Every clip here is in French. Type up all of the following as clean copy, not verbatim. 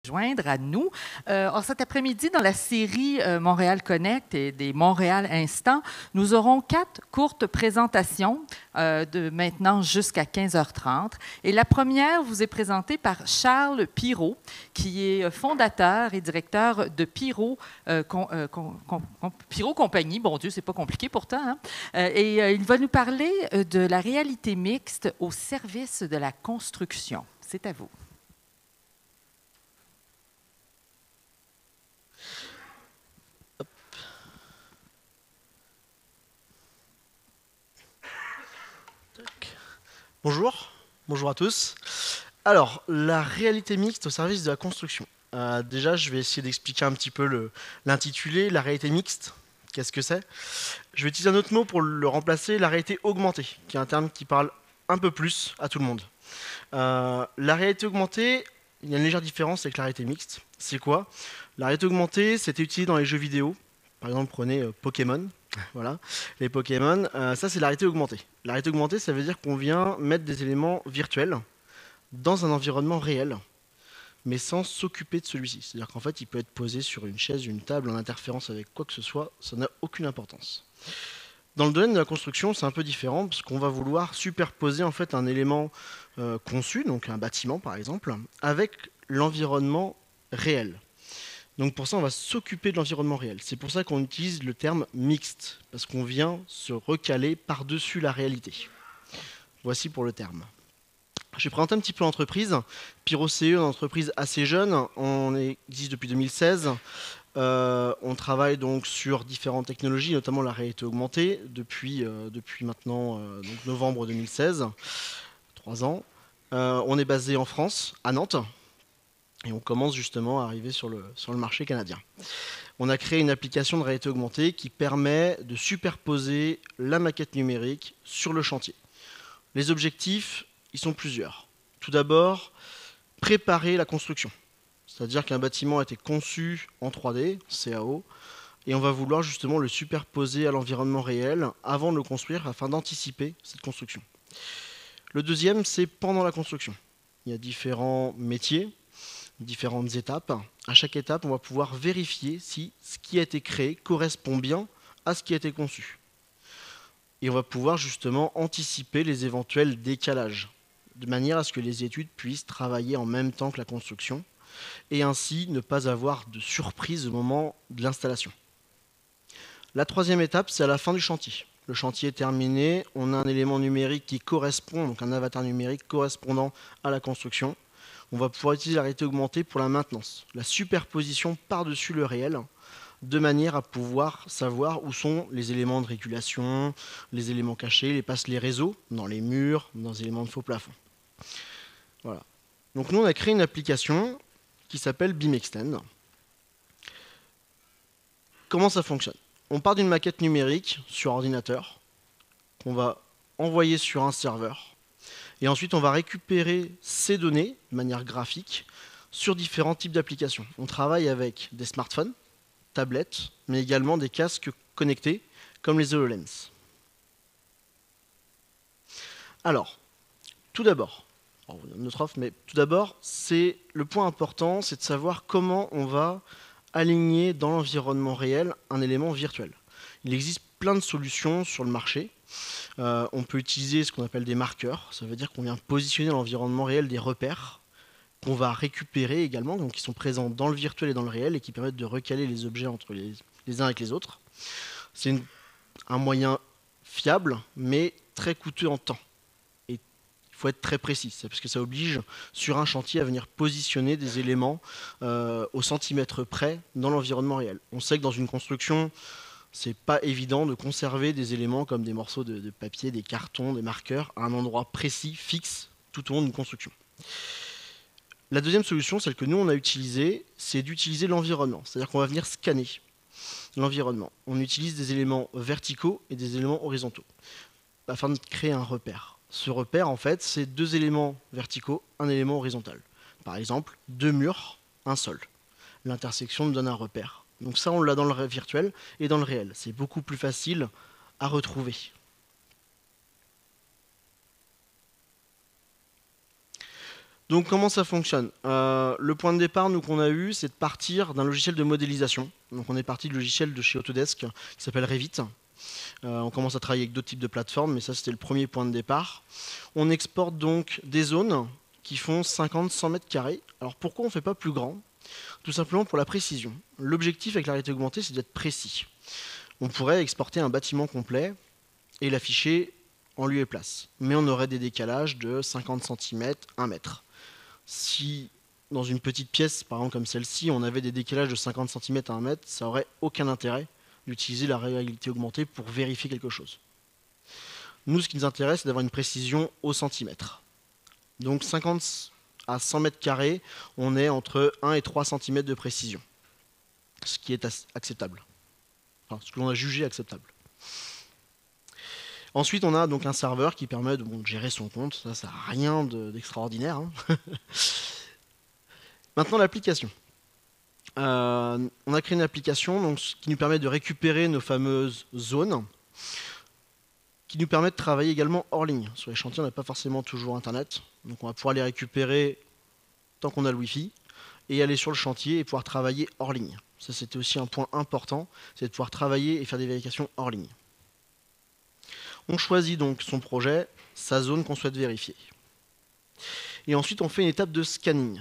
joindre à nous. Cet après-midi, dans la série Montréal Connect et des Montréal Instants, nous aurons 4 courtes présentations de maintenant jusqu'à 15h30. Et la première vous est présentée par Charles Pirot, qui est fondateur et directeur de Pirot, Pirot Compagnie. Bon Dieu, c'est pas compliqué pourtant. Hein? Il va nous parler de la réalité mixte au service de la construction. C'est à vous. Bonjour à tous. Alors, la réalité mixte au service de la construction. Déjà, je vais essayer d'expliquer un petit peu l'intitulé, la réalité mixte. Qu'est-ce que c'est? Je vais utiliser un autre mot pour le remplacer, la réalité augmentée, qui est un terme qui parle un peu plus à tout le monde. La réalité augmentée, il y a une légère différence avec la réalité mixte. C'est quoi? La réalité augmentée, c'était utilisé dans les jeux vidéo. Par exemple, prenez Pokémon. Voilà, les Pokémon, ça c'est la réalité augmentée. La réalité augmentée, ça veut dire qu'on vient mettre des éléments virtuels dans un environnement réel, mais sans s'occuper de celui-ci. C'est-à-dire qu'en fait, il peut être posé sur une chaise, une table, en interférence avec quoi que ce soit, ça n'a aucune importance. Dans le domaine de la construction, c'est un peu différent, parce qu'on va vouloir superposer en fait un élément conçu, donc un bâtiment par exemple, avec l'environnement réel. Donc pour ça, on va s'occuper de l'environnement réel. C'est pour ça qu'on utilise le terme mixte, parce qu'on vient se recaler par-dessus la réalité. Voici pour le terme. Je vais présenter un petit peu l'entreprise. Pirot CE, une entreprise assez jeune. On existe depuis 2016. On travaille donc sur différentes technologies, notamment la réalité augmentée, depuis maintenant donc novembre 2016, 3 ans. On est basé en France, à Nantes. Et on commence justement à arriver sur le marché canadien. On a créé une application de réalité augmentée qui permet de superposer la maquette numérique sur le chantier. Les objectifs, ils sont plusieurs. Tout d'abord, préparer la construction. C'est-à-dire qu'un bâtiment a été conçu en 3D, CAO, et on va vouloir justement le superposer à l'environnement réel avant de le construire afin d'anticiper cette construction. Le deuxième, c'est pendant la construction. Il y a différents métiers, différentes étapes. À chaque étape, on va pouvoir vérifier si ce qui a été créé correspond bien à ce qui a été conçu. Et on va pouvoir justement anticiper les éventuels décalages, de manière à ce que les études puissent travailler en même temps que la construction, et ainsi ne pas avoir de surprise au moment de l'installation. La troisième étape, c'est à la fin du chantier. Le chantier est terminé, on a un élément numérique qui correspond, donc un avatar numérique correspondant à la construction. On va pouvoir utiliser la réalité augmentée pour la maintenance, la superposition par-dessus le réel, de manière à pouvoir savoir où sont les éléments de régulation, les éléments cachés, les réseaux, dans les murs, dans les éléments de faux plafond. Voilà. Donc nous, on a créé une application qui s'appelle BIMEXTEND. Comment ça fonctionne? On part d'une maquette numérique sur ordinateur, qu'on va envoyer sur un serveur. Et ensuite, on va récupérer ces données de manière graphique sur différents types d'applications. On travaille avec des smartphones, tablettes, mais également des casques connectés, comme les HoloLens. Alors, tout d'abord, notre offre, mais tout d'abord, le point important, c'est de savoir comment on va aligner dans l'environnement réel un élément virtuel. Il existe plein de solutions sur le marché. On peut utiliser ce qu'on appelle des marqueurs. Ça veut dire qu'on vient positionner dans l'environnement réel des repères qu'on va récupérer également, donc qui sont présents dans le virtuel et dans le réel et qui permettent de recaler les objets entre les uns avec les autres. C'est un moyen fiable, mais très coûteux en temps. Et il faut être très précis, parce que ça oblige sur un chantier à venir positionner des éléments au centimètre près dans l'environnement réel. On sait que dans une construction, c'est pas évident de conserver des éléments comme des morceaux de papier, des cartons, des marqueurs à un endroit précis, fixe, tout au long d'une construction. La deuxième solution, celle que nous on a utilisée, c'est d'utiliser l'environnement. C'est-à-dire qu'on va venir scanner l'environnement. On utilise des éléments verticaux et des éléments horizontaux afin de créer un repère. Ce repère, en fait, c'est 2 éléments verticaux, un élément horizontal. Par exemple, 2 murs, un sol. L'intersection nous donne un repère. Donc ça, on l'a dans le virtuel et dans le réel. C'est beaucoup plus facile à retrouver. Donc comment ça fonctionne? Le point de départ nous qu'on a eu, c'est de partir d'un logiciel de modélisation. Donc on est parti du logiciel de chez Autodesk qui s'appelle Revit. On commence à travailler avec d'autres types de plateformes, mais ça c'était le premier point de départ. On exporte donc des zones qui font 50-100 mètres carrés. Alors pourquoi on ne fait pas plus grand? Tout simplement pour la précision. L'objectif avec la réalité augmentée, c'est d'être précis. On pourrait exporter un bâtiment complet et l'afficher en lieu et place. Mais on aurait des décalages de 50 cm, 1 mètre. Si dans une petite pièce, par exemple comme celle-ci, on avait des décalages de 50 cm à 1 mètre, ça n'aurait aucun intérêt d'utiliser la réalité augmentée pour vérifier quelque chose. Nous, ce qui nous intéresse, c'est d'avoir une précision au centimètre. Donc 50 à 100 mètres carrés, on est entre 1 et 3 cm de précision. Ce qui est acceptable. Enfin, ce que l'on a jugé acceptable. Ensuite, on a donc un serveur qui permet de gérer son compte. Ça n'a rien d'extraordinaire. Hein. Maintenant, l'application. On a créé une application donc, qui nous permet de récupérer nos fameuses zones, qui nous permet de travailler également hors ligne. Sur les chantiers, on n'a pas forcément toujours Internet. Donc on va pouvoir les récupérer tant qu'on a le Wi-Fi et aller sur le chantier et pouvoir travailler hors ligne. Ça, c'était aussi un point important, c'est de pouvoir travailler et faire des vérifications hors ligne. On choisit donc son projet, sa zone qu'on souhaite vérifier. Et ensuite, on fait une étape de scanning.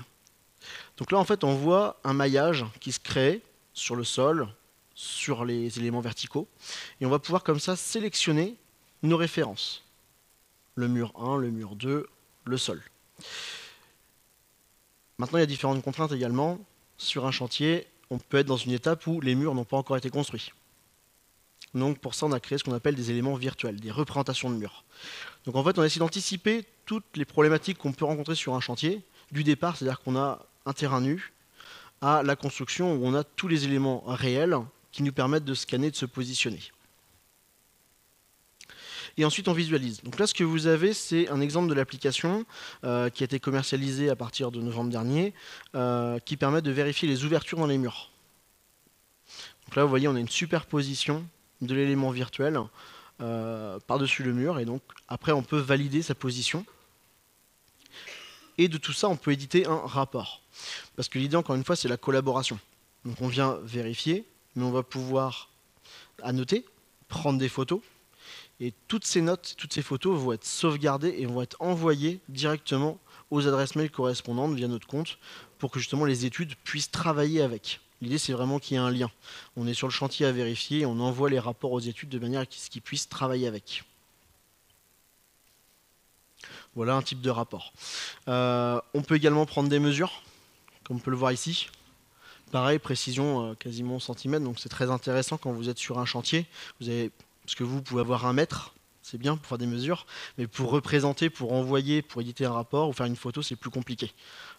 Donc là, en fait, on voit un maillage qui se crée sur le sol, sur les éléments verticaux. Et on va pouvoir comme ça sélectionner nos références. Le mur 1, le mur 2, le sol. Maintenant, il y a différentes contraintes également. Sur un chantier, on peut être dans une étape où les murs n'ont pas encore été construits. Donc pour ça, on a créé ce qu'on appelle des éléments virtuels, des représentations de murs. Donc en fait, on essaie d'anticiper toutes les problématiques qu'on peut rencontrer sur un chantier, du départ, c'est-à-dire qu'on a un terrain nu, à la construction où on a tous les éléments réels qui nous permettent de scanner, de se positionner. Et ensuite, on visualise. Donc là, ce que vous avez, c'est un exemple de l'application qui a été commercialisée à partir de novembre dernier, qui permet de vérifier les ouvertures dans les murs. Donc là, vous voyez, on a une superposition de l'élément virtuel par-dessus le mur. Et donc, après, on peut valider sa position. Et de tout ça, on peut éditer un rapport. Parce que l'idée, encore une fois, c'est la collaboration. Donc on vient vérifier, mais on va pouvoir annoter, prendre des photos. Et toutes ces notes, toutes ces photos vont être sauvegardées et vont être envoyées directement aux adresses mail correspondantes via notre compte pour que justement les études puissent travailler avec. L'idée, c'est vraiment qu'il y ait un lien. On est sur le chantier à vérifier et on envoie les rapports aux études de manière à ce qu'ils puissent travailler avec. Voilà un type de rapport. On peut également prendre des mesures, comme on peut le voir ici. Pareil, précision quasiment au centimètre, donc c'est très intéressant quand vous êtes sur un chantier. Parce que vous pouvez avoir 1 mètre, c'est bien pour faire des mesures, mais pour représenter, pour envoyer, pour éditer un rapport ou faire une photo, c'est plus compliqué.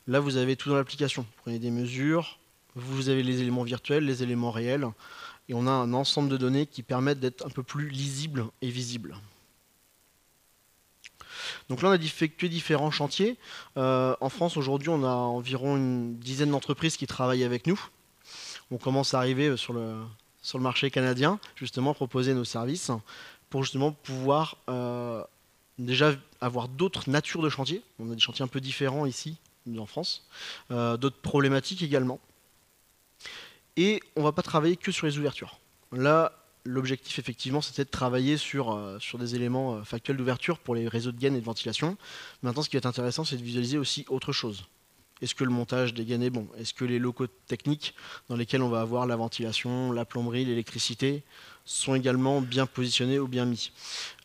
Là, vous avez tout dans l'application. Vous prenez des mesures, vous avez les éléments virtuels, les éléments réels, et on a un ensemble de données qui permettent d'être un peu plus lisibles et visibles. Donc là, on a effectué différents chantiers. En France, aujourd'hui, on a environ une dizaine d'entreprises qui travaillent avec nous. On commence à arriver sur le marché canadien, justement, proposer nos services pour justement pouvoir déjà avoir d'autres natures de chantiers. On a des chantiers un peu différents ici, en France. D'autres problématiques également. Et on ne va pas travailler que sur les ouvertures. Là, l'objectif, effectivement, c'était de travailler sur des éléments factuels d'ouverture pour les réseaux de gaine et de ventilation. Maintenant, ce qui va être intéressant, c'est de visualiser aussi autre chose. Est-ce que le montage des gaines est bon? Est-ce que les locaux techniques dans lesquels on va avoir la ventilation, la plomberie, l'électricité sont également bien positionnés ou bien mis?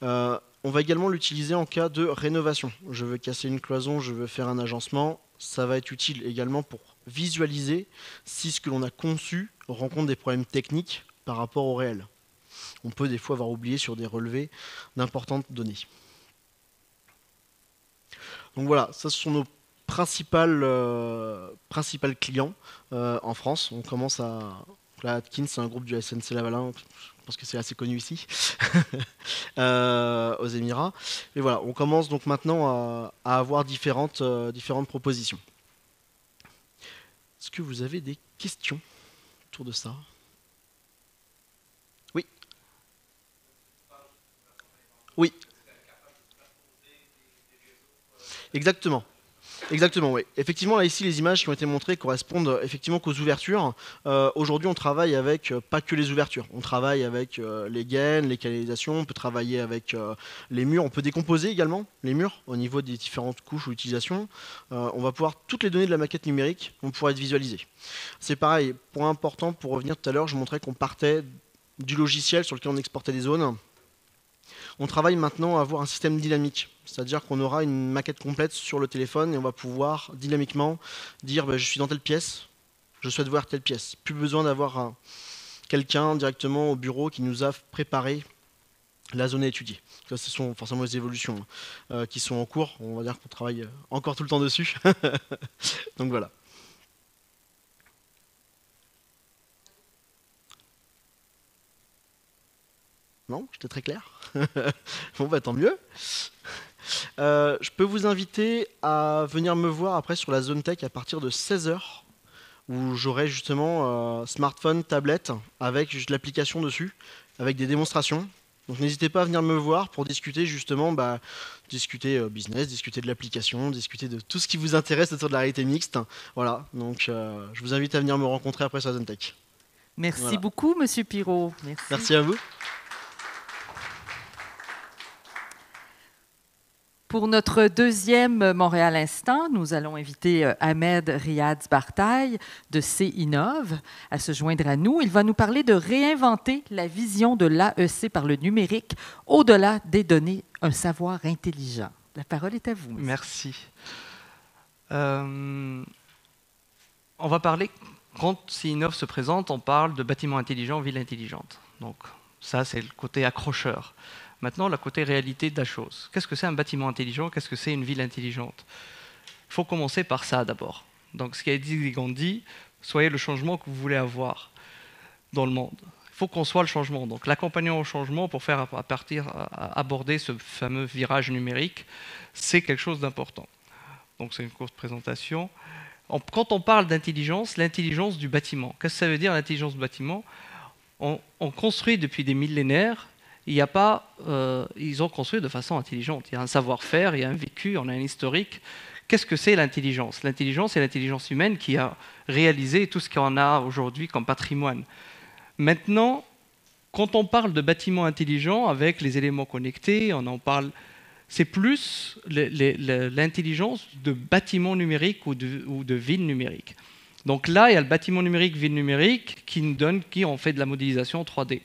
On va également l'utiliser en cas de rénovation. Je veux casser une cloison, je veux faire un agencement. Ça va être utile également pour visualiser si ce que l'on a conçu rencontre des problèmes techniques par rapport au réel. On peut des fois avoir oublié sur des relevés d'importantes données. Donc voilà, ça ce sont nos principaux clients en France. On commence à... Là, Atkins, c'est un groupe du SNC-Lavalin, je pense que c'est assez connu ici, aux Émirats. Et voilà, on commence donc maintenant à avoir différentes propositions. Est-ce que vous avez des questions autour de ça? Oui. Oui. Exactement. Exactement, oui. Effectivement, là, ici, les images qui ont été montrées correspondent effectivement qu'aux ouvertures. Aujourd'hui, on travaille avec pas que les ouvertures. On travaille avec les gaines, les canalisations, on peut travailler avec les murs. On peut décomposer également les murs au niveau des différentes couches ou utilisations. On va pouvoir, toutes les données de la maquette numérique vont pouvoir être visualisées. C'est pareil, point important, pour revenir tout à l'heure, je montrais qu'on partait du logiciel sur lequel on exportait des zones. On travaille maintenant à avoir un système dynamique, c'est-à-dire qu'on aura une maquette complète sur le téléphone et on va pouvoir dynamiquement dire je suis dans telle pièce, je souhaite voir telle pièce. Plus besoin d'avoir quelqu'un directement au bureau qui nous a préparé la zone à étudier. Ça, ce sont forcément les évolutions qui sont en cours. On va dire qu'on travaille encore tout le temps dessus. Donc voilà. Non, j'étais très clair. Bon, bah tant mieux. Je peux vous inviter à venir me voir après sur la zone tech à partir de 16 h, où j'aurai justement smartphone, tablette, avec juste l'application dessus, avec des démonstrations. Donc n'hésitez pas à venir me voir pour discuter justement, discuter business, discuter de l'application, discuter de tout ce qui vous intéresse autour de la réalité mixte. Voilà, donc je vous invite à venir me rencontrer après sur la zone tech. Merci beaucoup, Monsieur Pirot. Merci à vous. Pour notre deuxième Montréal Instant, nous allons inviter Ahmed Riad Bartaï de C-Innov à se joindre à nous. Il va nous parler de réinventer la vision de l'AEC par le numérique, au-delà des données, un savoir intelligent. La parole est à vous. Monsieur. Merci. On va parler, quand C-Innov se présente, on parle de bâtiments intelligents, villes intelligentes. Donc ça, c'est le côté accrocheur. Maintenant, le côté réalité de la chose. Qu'est-ce que c'est un bâtiment intelligent? Qu'est-ce que c'est une ville intelligente? Il faut commencer par ça d'abord. Donc, ce qu'a dit Gandhi, soyez le changement que vous voulez avoir dans le monde. Il faut qu'on soit le changement. Donc, l'accompagnement au changement pour faire aborder ce fameux virage numérique, c'est quelque chose d'important. Donc, c'est une courte présentation. Quand on parle d'intelligence, l'intelligence du bâtiment, qu'est-ce que ça veut dire l'intelligence du bâtiment? On construit depuis des millénaires. Ils ont construit de façon intelligente. Il y a un savoir-faire, il y a un vécu, on a un historique. Qu'est-ce que c'est l'intelligence? L'intelligence, c'est l'intelligence humaine qui a réalisé tout ce qu'on a aujourd'hui comme patrimoine. Maintenant, quand on parle de bâtiments intelligents avec les éléments connectés, on en parle. C'est plus l'intelligence de bâtiments numériques ou de villes numériques. Donc là, il y a le bâtiment numérique, ville numérique, qui ont fait de la modélisation 3D.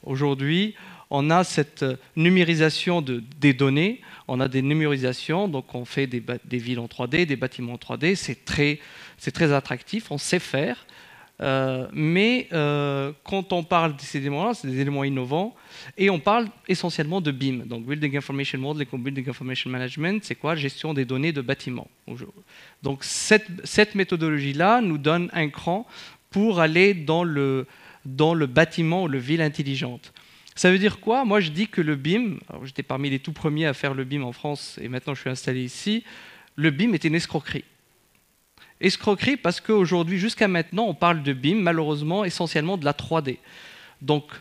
Aujourd'hui, on a cette numérisation des données, on a des numérisations, donc on fait des villes en 3D, des bâtiments en 3D, c'est très attractif, on sait faire, mais quand on parle de ces éléments-là, c'est des éléments innovants, et on parle essentiellement de BIM, donc Building Information Modeling ou Building Information Management, c'est quoi? Gestion des données de bâtiments. Donc cette méthodologie-là nous donne un cran pour aller dans le bâtiment ou le ville intelligente. Ça veut dire quoi? Moi, je dis que le BIM, j'étais parmi les tout premiers à faire le BIM en France, et maintenant je suis installé ici, le BIM est une escroquerie. Escroquerie parce qu'aujourd'hui, jusqu'à maintenant, on parle de BIM, malheureusement, essentiellement de la 3D. Donc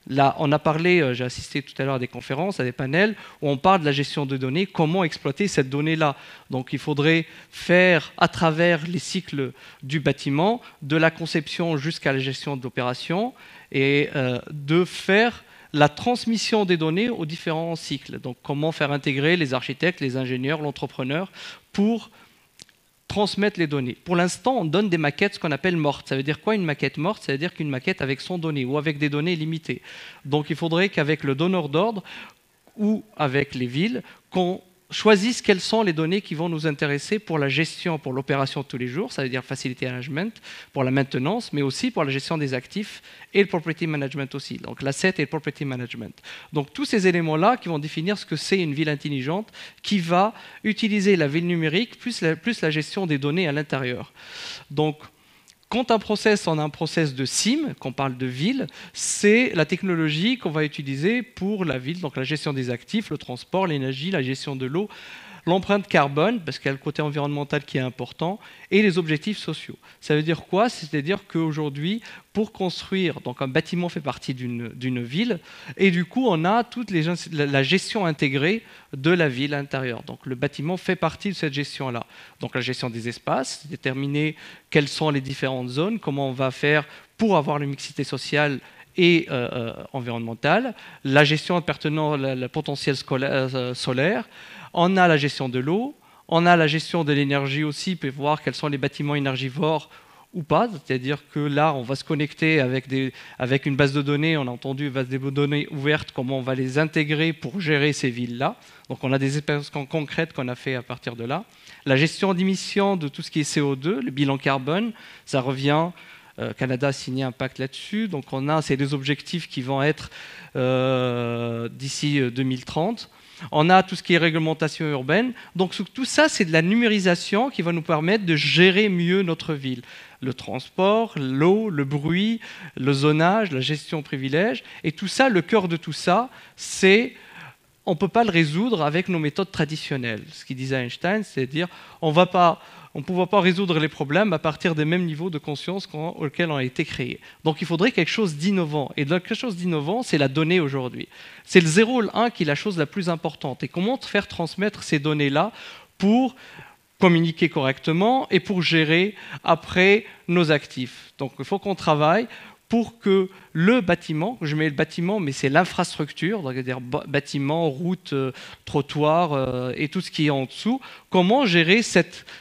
là, on a parlé, j'ai assisté tout à l'heure à des conférences, à des panels, où on parle de la gestion de données, comment exploiter cette donnée-là. Donc il faudrait faire, à travers les cycles du bâtiment, de la conception jusqu'à la gestion de l'opération, et de faire la transmission des données aux différents cycles. Donc, comment faire intégrer les architectes, les ingénieurs, l'entrepreneur pour transmettre les données. Pour l'instant, on donne des maquettes, ce qu'on appelle mortes. Ça veut dire quoi une maquette morte? Ça veut dire qu'une maquette avec son donnée ou avec des données limitées. Donc, il faudrait qu'avec le donneur d'ordre ou avec les villes, qu'on choisissent quelles sont les données qui vont nous intéresser pour la gestion, pour l'opération de tous les jours, ça veut dire facility management, pour la maintenance, mais aussi pour la gestion des actifs et le property management aussi, donc l'asset et le property management. Donc tous ces éléments-là qui vont définir ce que c'est une ville intelligente qui va utiliser la ville numérique plus la gestion des données à l'intérieur. Donc, quand on a un process de SIM, qu'on parle de ville, c'est la technologie qu'on va utiliser pour la ville, donc la gestion des actifs, le transport, l'énergie, la gestion de l'eau, l'empreinte carbone, parce qu'il y a le côté environnemental qui est important, et les objectifs sociaux. Ça veut dire quoi? C'est-à-dire qu'aujourd'hui, pour construire, donc un bâtiment fait partie d'une ville, et du coup, on a toute la gestion intégrée de la ville intérieure. Donc le bâtiment fait partie de cette gestion-là. Donc la gestion des espaces, déterminer quelles sont les différentes zones, comment on va faire pour avoir une mixité sociale et environnementale, la gestion pertenant le potentiel solaire, on a la gestion de l'eau, on a la gestion de l'énergie aussi, pour voir quels sont les bâtiments énergivores ou pas, c'est-à-dire que là, on va se connecter avec une base de données, on a entendu une base de données ouverte, comment on va les intégrer pour gérer ces villes-là. Donc on a des expériences concrètes qu'on a fait à partir de là. La gestion d'émissions de tout ce qui est CO2, le bilan carbone, ça revient. Canada a signé un pacte là-dessus, donc c'est des objectifs qui vont être d'ici 2030. On a tout ce qui est réglementation urbaine. Donc tout ça, c'est de la numérisation qui va nous permettre de gérer mieux notre ville. Le transport, l'eau, le bruit, le zonage, la gestion privilège. Et tout ça, le cœur de tout ça, c'est on ne peut pas le résoudre avec nos méthodes traditionnelles. Ce qu'il disait Einstein, c'est-à-dire on ne pourra pas résoudre les problèmes à partir des mêmes niveaux de conscience auxquels on a été créé. Donc il faudrait quelque chose d'innovant. Et quelque chose d'innovant, c'est la donnée aujourd'hui. C'est le 0 ou le 1 qui est la chose la plus importante. Et comment faire transmettre ces données-là pour communiquer correctement et pour gérer après nos actifs. Donc il faut qu'on travaille pour que le bâtiment, je mets le bâtiment, mais c'est l'infrastructure, c'est-à-dire bâtiment, route, trottoir et tout ce qui est en dessous, comment gérer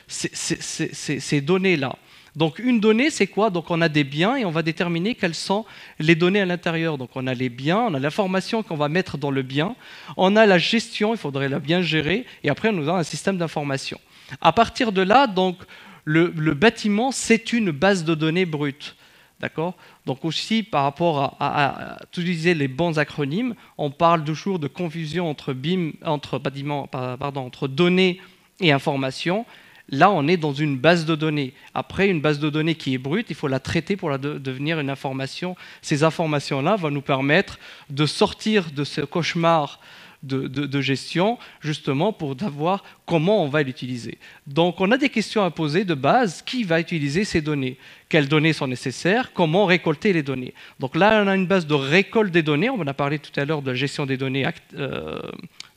ces données-là. Donc une donnée, c'est quoi? Donc on a des biens et on va déterminer quelles sont les données à l'intérieur. Donc on a les biens, on a l'information qu'on va mettre dans le bien, on a la gestion, il faudrait la bien gérer, et après on a un système d'information. À partir de là, donc, le bâtiment, c'est une base de données brute. D'accord? Donc aussi, par rapport à utiliser les bons acronymes, on parle toujours de confusion entre données et informations. Là, on est dans une base de données. Après, une base de données qui est brute, il faut la traiter pour devenir une information. Ces informations-là vont nous permettre de sortir de ce cauchemar de gestion, justement pour savoir comment on va l'utiliser. Donc on a des questions à poser de base. Qui va utiliser ces données? Quelles données sont nécessaires? Comment récolter les données? Donc là, on a une base de récolte des données. On en a parlé tout à l'heure de la gestion des données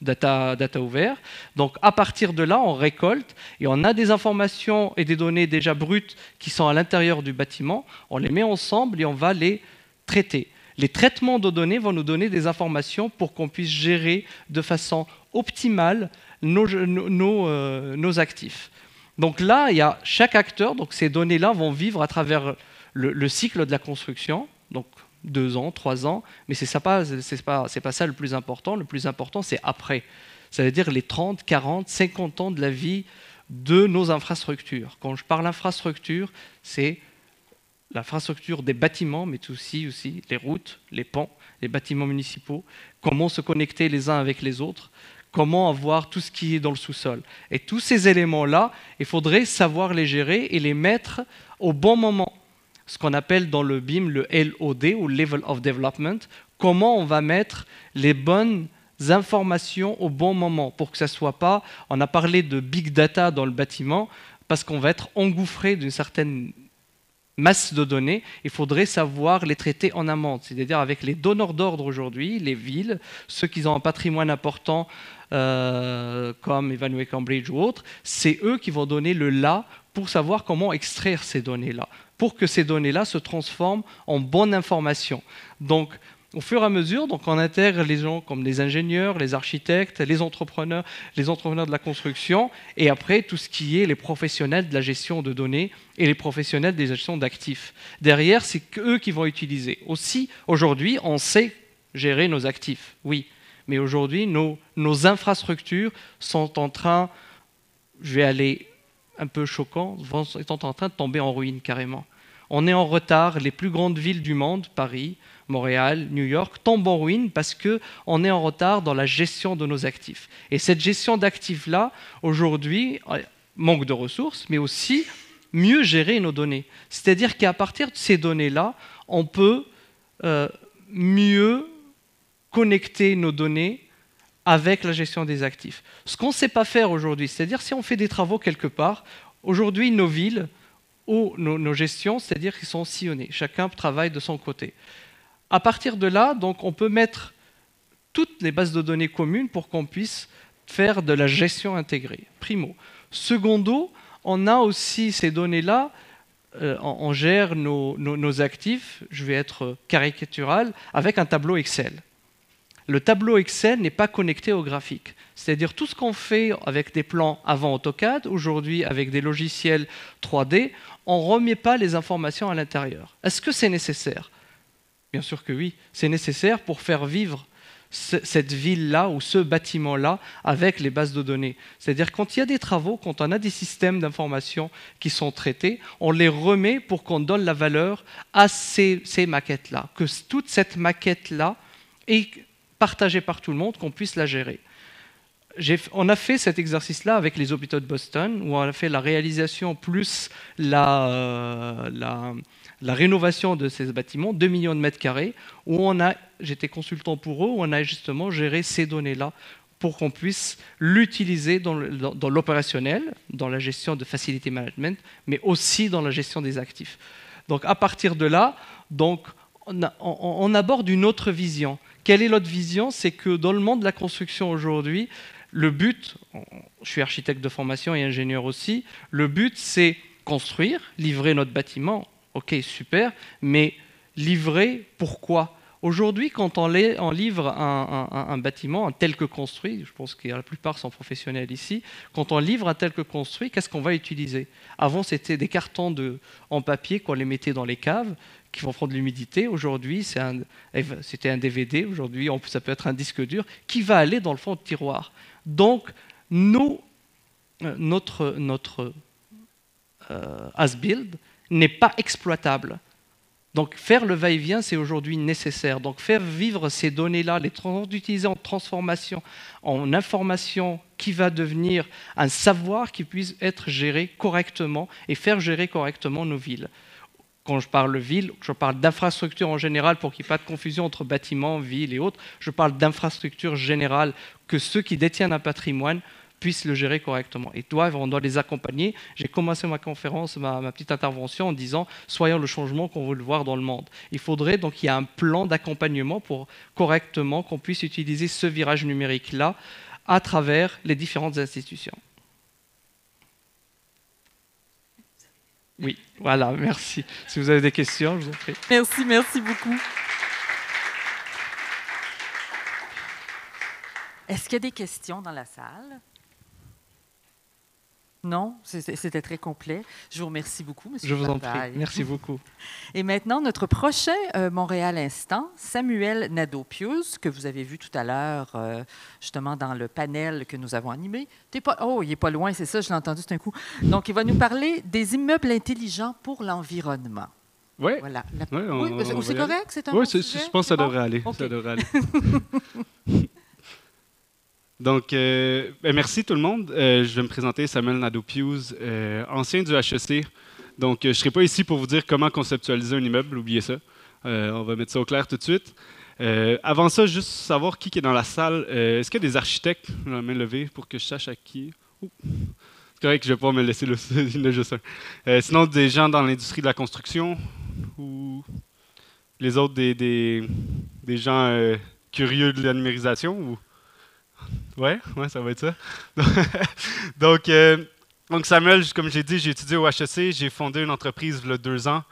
data ouvert. Donc à partir de là, on récolte et on a des informations et des données déjà brutes qui sont à l'intérieur du bâtiment. On les met ensemble et on va les traiter. Les traitements de données vont nous donner des informations pour qu'on puisse gérer de façon optimale nos actifs. Donc là, il y a chaque acteur, donc ces données-là vont vivre à travers le cycle de la construction, donc 2 ans, 3 ans, mais c'est pas ça le plus important. Le plus important, c'est après. Ça veut dire les 30, 40, 50 ans de la vie de nos infrastructures. Quand je parle infrastructure, c'est l'infrastructure des bâtiments, mais aussi les routes, les ponts, les bâtiments municipaux, comment se connecter les uns avec les autres, comment avoir tout ce qui est dans le sous-sol. Et tous ces éléments-là, il faudrait savoir les gérer et les mettre au bon moment. Ce qu'on appelle dans le BIM le LOD, ou Level of Development, comment on va mettre les bonnes informations au bon moment pour que ça soit pas... On a parlé de big data dans le bâtiment parce qu'on va être engouffré d'une certaine masse de données, il faudrait savoir les traiter en amont, c'est-à-dire avec les donneurs d'ordre aujourd'hui, les villes, ceux qui ont un patrimoine important comme Evaluate Cambridge ou autres, c'est eux qui vont donner le là pour savoir comment extraire ces données-là, pour que ces données-là se transforment en bonne information. Donc, au fur et à mesure, donc on intègre les gens comme les ingénieurs, les architectes, les entrepreneurs de la construction, et après tout ce qui est les professionnels de la gestion de données et les professionnels de la gestion d'actifs. Derrière, c'est eux qui vont utiliser. Aussi, aujourd'hui, on sait gérer nos actifs, oui, mais aujourd'hui, nos infrastructures sont en train, je vais aller un peu choquant, sont en train de tomber en ruine carrément. On est en retard, les plus grandes villes du monde, Paris, Montréal, New York, tombent en ruine parce qu'on est en retard dans la gestion de nos actifs. Et cette gestion d'actifs-là, aujourd'hui, manque de ressources, mais aussi mieux gérer nos données. C'est-à-dire qu'à partir de ces données-là, on peut mieux connecter nos données avec la gestion des actifs. Ce qu'on ne sait pas faire aujourd'hui, c'est-à-dire si on fait des travaux quelque part, aujourd'hui nos villes ou nos gestions, c'est-à-dire qu'ils sont sillonnés, chacun travaille de son côté. À partir de là, donc, on peut mettre toutes les bases de données communes pour qu'on puisse faire de la gestion intégrée, primo. Secondo, on a aussi ces données-là, on gère nos actifs, je vais être caricatural, avec un tableau Excel. Le tableau Excel n'est pas connecté au graphique. C'est-à-dire tout ce qu'on fait avec des plans avant AutoCAD, aujourd'hui avec des logiciels 3D, on ne remet pas les informations à l'intérieur. Est-ce que c'est nécessaire? Bien sûr que oui, c'est nécessaire pour faire vivre cette ville-là ou ce bâtiment-là avec les bases de données. C'est-à-dire quand il y a des travaux, quand on a des systèmes d'information qui sont traités, on les remet pour qu'on donne la valeur à ces maquettes-là, que toute cette maquette-là est partagée par tout le monde, qu'on puisse la gérer. On a fait cet exercice-là avec les hôpitaux de Boston, où on a fait la réalisation plus la rénovation de ces bâtiments, 2 millions de mètres carrés, où j'étais consultant pour eux, où on a justement géré ces données-là pour qu'on puisse l'utiliser dans l'opérationnel, dans la gestion de facility management, mais aussi dans la gestion des actifs. Donc à partir de là, donc, on aborde une autre vision. Quelle est l'autre vision? C'est que dans le monde de la construction aujourd'hui, le but, je suis architecte de formation et ingénieur aussi, le but c'est construire, livrer notre bâtiment, ok super, mais livrer pourquoi? Aujourd'hui, quand on livre un bâtiment, un tel que construit, je pense que la plupart sont professionnels ici, quand on livre un tel que construit, qu'est-ce qu'on va utiliser? Avant, c'était des cartons en papier qu'on les mettait dans les caves, qui vont prendre l'humidité. Aujourd'hui, c'était un DVD. Aujourd'hui, ça peut être un disque dur qui va aller dans le fond de tiroir. Donc, notre as-build n'est pas exploitable. Donc, faire le va-et-vient, c'est aujourd'hui nécessaire. Donc, faire vivre ces données-là, les utiliser en transformation, en information qui va devenir un savoir qui puisse être géré correctement et faire gérer correctement nos villes. Quand je parle de ville, je parle d'infrastructure en général pour qu'il n'y ait pas de confusion entre bâtiments, villes et autres. Je parle d'infrastructure générale, que ceux qui détiennent un patrimoine puissent le gérer correctement. Et on doit les accompagner. J'ai commencé ma conférence, ma petite intervention en disant « Soyons le changement qu'on veut le voir dans le monde ». Il faudrait donc qu'il y ait un plan d'accompagnement pour correctement qu'on puisse utiliser ce virage numérique-là à travers les différentes institutions. Oui, voilà, merci. Si vous avez des questions, je vous en prie. Merci beaucoup. Est-ce qu'il y a des questions dans la salle? Non, c'était très complet. Je vous remercie beaucoup, M. Je vous en prie. Merci beaucoup. Et maintenant, notre prochain Montréal Instant, Samuel Nadeau-Pius, que vous avez vu tout à l'heure, justement, dans le panel que nous avons animé. Oh, il n'est pas loin, c'est ça, je l'ai entendu tout d'un coup. Donc, il va nous parler des immeubles intelligents pour l'environnement. Oui. Voilà. Oui, c'est correct? C'est un bon sujet? Je pense que ça devrait aller. Okay. Ça devrait aller. Donc, merci tout le monde. Je vais me présenter, Samuel Nadeau-Pius, ancien du HEC. Donc, je ne serai pas ici pour vous dire comment conceptualiser un immeuble, oubliez ça. On va mettre ça au clair tout de suite. Avant ça, juste savoir qui est dans la salle. Est-ce qu'il y a des architectes? La main levée pour que je sache à qui. C'est correct que je ne vais pas me laisser le juste un. Sinon, des gens dans l'industrie de la construction ou les autres, des gens curieux de la numérisation ou... Ouais, ça va être ça. Donc Samuel, comme j'ai dit, j'ai étudié au HEC, j'ai fondé une entreprise il y a 2 ans.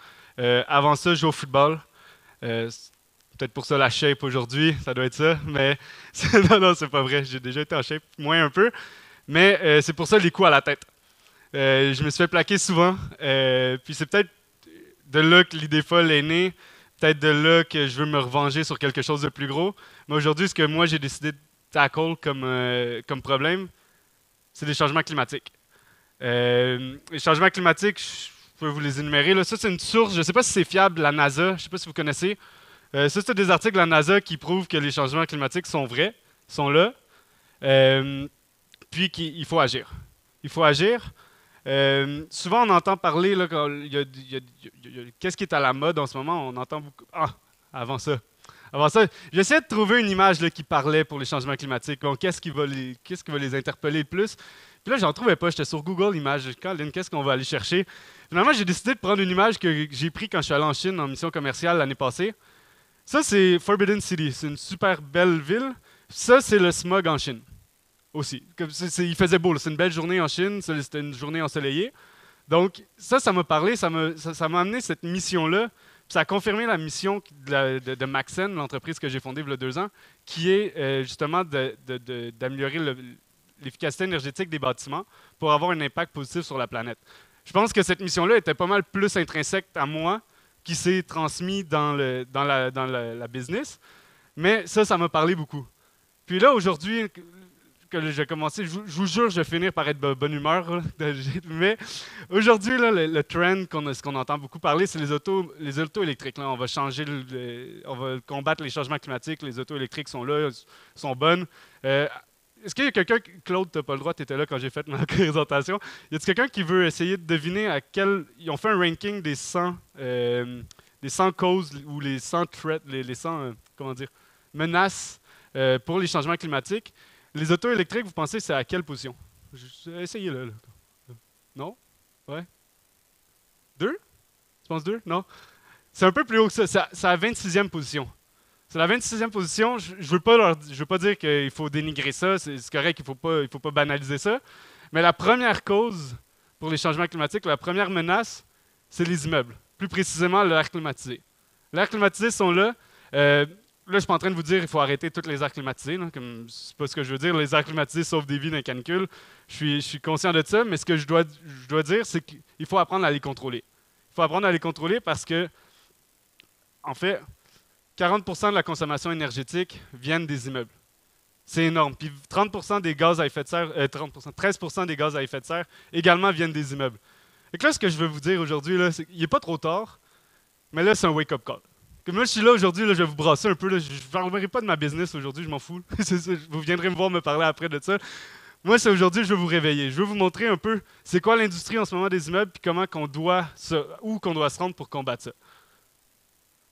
Avant ça, je jouais au football. Peut-être pour ça la shape aujourd'hui, ça doit être ça. Mais non, c'est pas vrai. J'ai déjà été en shape, moins un peu. Mais c'est pour ça les coups à la tête. Je me suis fait plaquer souvent. Puis c'est peut-être de là que l'idée folle est née. Peut-être de là que je veux me revenger sur quelque chose de plus gros. Mais aujourd'hui, ce que moi j'ai décidé de tackle comme problème, c'est les changements climatiques. Les changements climatiques, je peux vous les énumérer. Là. Ça, c'est une source, je ne sais pas si c'est fiable, la NASA, je ne sais pas si vous connaissez. Ça, c'est des articles de la NASA qui prouvent que les changements climatiques sont vrais, sont là, puis qu'il faut agir. Il faut agir. Souvent, on entend parler, là, qu'est-ce qui est à la mode en ce moment, on entend beaucoup... avant ça, Avant ça, j'essayais de trouver une image là, qui parlait pour les changements climatiques. Bon, qu'est-ce qui va les interpeller le plus? Puis là, j'en trouvais pas. J'étais sur Google Images. Colin, qu'est-ce qu'on va aller chercher? Finalement, j'ai décidé de prendre une image que j'ai prise quand je suis allé en Chine en mission commerciale l'année passée. Ça, c'est Forbidden City. C'est une super belle ville. Ça, c'est le smog en Chine aussi. Il faisait beau. C'est une belle journée en Chine. C'était une journée ensoleillée. Donc, ça m'a parlé. Ça m'a amené cette mission-là. Ça a confirmé la mission de Maxen, l'entreprise que j'ai fondée il y a 2 ans, qui est justement d'améliorer l'efficacité énergétique des bâtiments pour avoir un impact positif sur la planète. Je pense que cette mission-là était pas mal plus intrinsèque à moi, qui s'est transmis dans la business, mais ça m'a parlé beaucoup. Puis là, aujourd'hui, que j'ai commencé, je vous jure, je vais finir par être de bonne humeur, là, mais aujourd'hui, là, le trend, ce qu'on entend beaucoup parler, c'est les autos électriques. Là. On va on va combattre les changements climatiques, les autos électriques sont là, sont bonnes. Est-ce qu'il y a quelqu'un, Claude, tu n'as pas le droit, tu étais là quand j'ai fait ma présentation. Y a-t-il quelqu'un qui veut essayer de deviner à quel. Ils ont fait un ranking des 100 causes ou les 100 threats, les 100 menaces pour les changements climatiques. Les autos électriques, vous pensez c'est à quelle position? Essayez-le. Là. Non? Ouais? 2? Tu penses 2? Non? C'est un peu plus haut que ça. C'est à la 26e position. C'est la 26e position. Je ne veux pas dire qu'il faut dénigrer ça. C'est correct, il ne faut pas banaliser ça. Mais la première cause pour les changements climatiques, la première menace, c'est les immeubles. Plus précisément, l'air climatisé. L'air climatisé sont là. Là, je ne suis pas en train de vous dire qu'il faut arrêter tous les airs climatisés. Ce n'est pas ce que je veux dire. Les airs climatisés sauvent des vies dans les canicules. Je suis conscient de ça, mais ce que je dois dire, c'est qu'il faut apprendre à les contrôler. Il faut apprendre à les contrôler parce que, en fait, 40% de la consommation énergétique viennent des immeubles. C'est énorme. Puis 30% des gaz à effet de serre, 13% des gaz à effet de serre également viennent des immeubles. Et que là, ce que je veux vous dire aujourd'hui, c'est qu'il n'est pas trop tard, mais là, c'est un wake-up call. Comme moi, je suis là aujourd'hui, je vais vous brasser un peu. Là, je ne parlerai pas de ma business aujourd'hui, je m'en fous. Vous viendrez me voir me parler après de ça. Moi, c'est aujourd'hui, je veux vous réveiller. Je veux vous montrer un peu c'est quoi l'industrie en ce moment des immeubles, puis comment où qu'on doit se rendre pour combattre ça.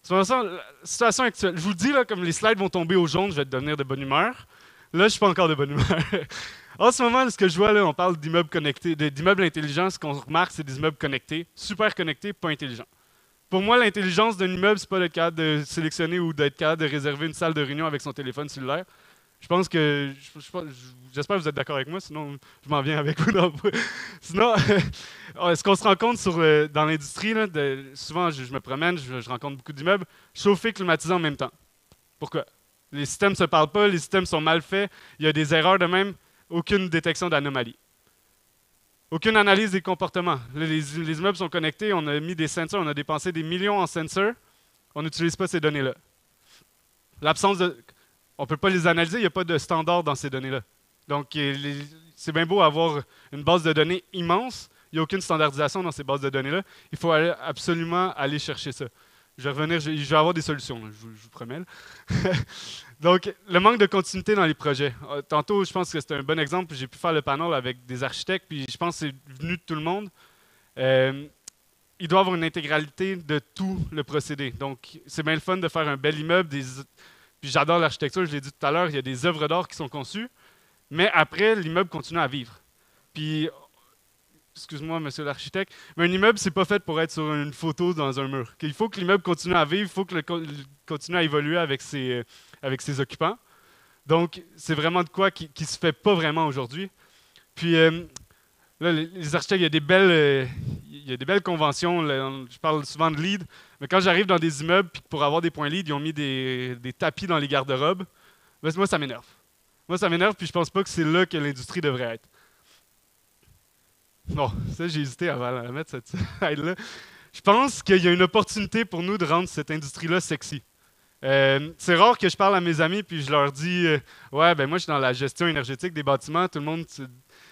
La situation actuelle, je vous le dis, là, comme les slides vont tomber au jaune, je vais devenir de bonne humeur. Là, je ne suis pas encore de bonne humeur. En ce moment, ce que je vois, là, on parle d'immeubles connectés, d'immeubles intelligents. Ce qu'on remarque, c'est des immeubles connectés, super connectés, pas intelligents. Pour moi, l'intelligence d'un immeuble, c'est pas d'être capable de sélectionner ou d'être capable de réserver une salle de réunion avec son téléphone cellulaire. Je pense que, j'espère que vous êtes d'accord avec moi, sinon je m'en viens avec vous. Sinon, ce qu'on se rend compte dans l'industrie, souvent je me promène, je rencontre beaucoup d'immeubles, chauffés, climatisés en même temps. Pourquoi? Les systèmes ne se parlent pas, les systèmes sont mal faits, il y a des erreurs de même, aucune détection d'anomalie. Aucune analyse des comportements. Là, les immeubles sont connectés, on a mis des sensors, on a dépensé des millions en sensors, on n'utilise pas ces données-là. On ne peut pas les analyser, il n'y a pas de standard dans ces données-là. Donc, c'est bien beau avoir une base de données immense, il n'y a aucune standardisation dans ces bases de données-là. Il faut absolument aller chercher ça. Je vais revenir, je vais avoir des solutions, là, je vous promets. Donc, le manque de continuité dans les projets. Tantôt, je pense que c'était un bon exemple. J'ai pu faire le panel avec des architectes, puis je pense que c'est venu de tout le monde. Il doit y avoir une intégralité de tout le procédé. Donc, c'est bien le fun de faire un bel immeuble. Puis j'adore l'architecture, je l'ai dit tout à l'heure, il y a des œuvres d'art qui sont conçues, mais après, l'immeuble continue à vivre. Puis, excuse-moi, monsieur l'architecte, mais un immeuble, c'est pas fait pour être sur une photo dans un mur. Il faut que l'immeuble continue à vivre, il faut qu'il continue à évoluer avec ses occupants. Donc, c'est vraiment de quoi qui ne se fait pas vraiment aujourd'hui. Puis, là, les architectes, il y a des belles conventions. Là, je parle souvent de LEED, mais quand j'arrive dans des immeubles, puis pour avoir des points LEED, ils ont mis des tapis dans les garde-robes. Moi, ça m'énerve. Moi, ça m'énerve, puis je pense pas que c'est là que l'industrie devrait être. Bon, ça, j'ai hésité avant à mettre cette slide-là. Je pense qu'il y a une opportunité pour nous de rendre cette industrie-là sexy. C'est rare que je parle à mes amis puis je leur dis ouais, ben moi, je suis dans la gestion énergétique des bâtiments. Tout le monde,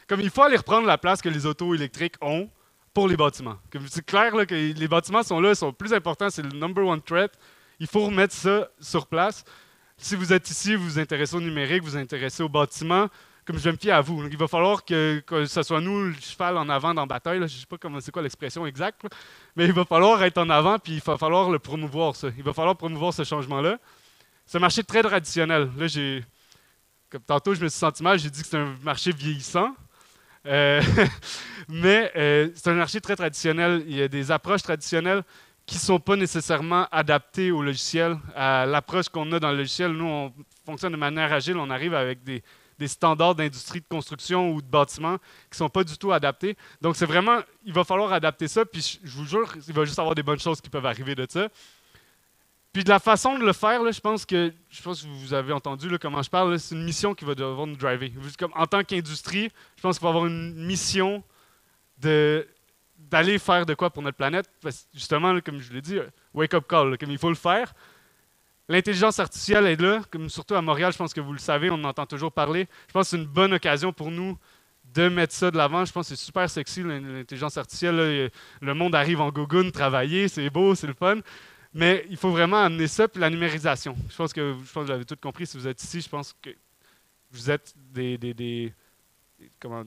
comme il faut aller reprendre la place que les autos électriques ont pour les bâtiments. C'est clair là, que les bâtiments sont là, sont plus importants, c'est le number one threat. Il faut remettre ça sur place. Si vous êtes ici, vous vous intéressez au numérique, vous vous intéressez aux bâtiments, comme je vais me fier à vous. Donc, il va falloir que ce soit nous le cheval en avant dans la bataille. Là. Je ne sais pas c'est quoi l'expression exacte, là. Mais il va falloir être en avant puis il va falloir le promouvoir, ça. Il va falloir promouvoir ce changement-là. c'est un marché très traditionnel. Là, comme tantôt, je me suis senti mal, j'ai dit que c'est un marché vieillissant. Mais c'est un marché très traditionnel. Il y a des approches traditionnelles qui ne sont pas nécessairement adaptées au logiciel, à l'approche qu'on a dans le logiciel. Nous, on fonctionne de manière agile, on arrive avec des standards d'industrie de construction ou de bâtiment qui ne sont pas du tout adaptés. Donc, c'est vraiment, il va falloir adapter ça, puis je vous jure, il va juste avoir des bonnes choses qui peuvent arriver de ça. Puis de la façon de le faire, là, je pense que vous avez entendu là, comment je parle, là, c'est une mission qui va devoir nous driver. Comme, en tant qu'industrie, je pense qu'il va y avoir une mission d'aller faire de quoi pour notre planète. Parce que justement, là, comme je l'ai dit, wake up call, là, comme il faut le faire. L'intelligence artificielle est là, comme surtout à Montréal, je pense que vous le savez, on en entend toujours parler. Je pense que c'est une bonne occasion pour nous de mettre ça de l'avant. Je pense que c'est super sexy, l'intelligence artificielle. Là, le monde arrive en gogoune travailler, c'est beau, c'est le fun. Mais il faut vraiment amener ça, puis la numérisation. Je pense que vous l'avez tout compris, si vous êtes ici, je pense que vous êtes des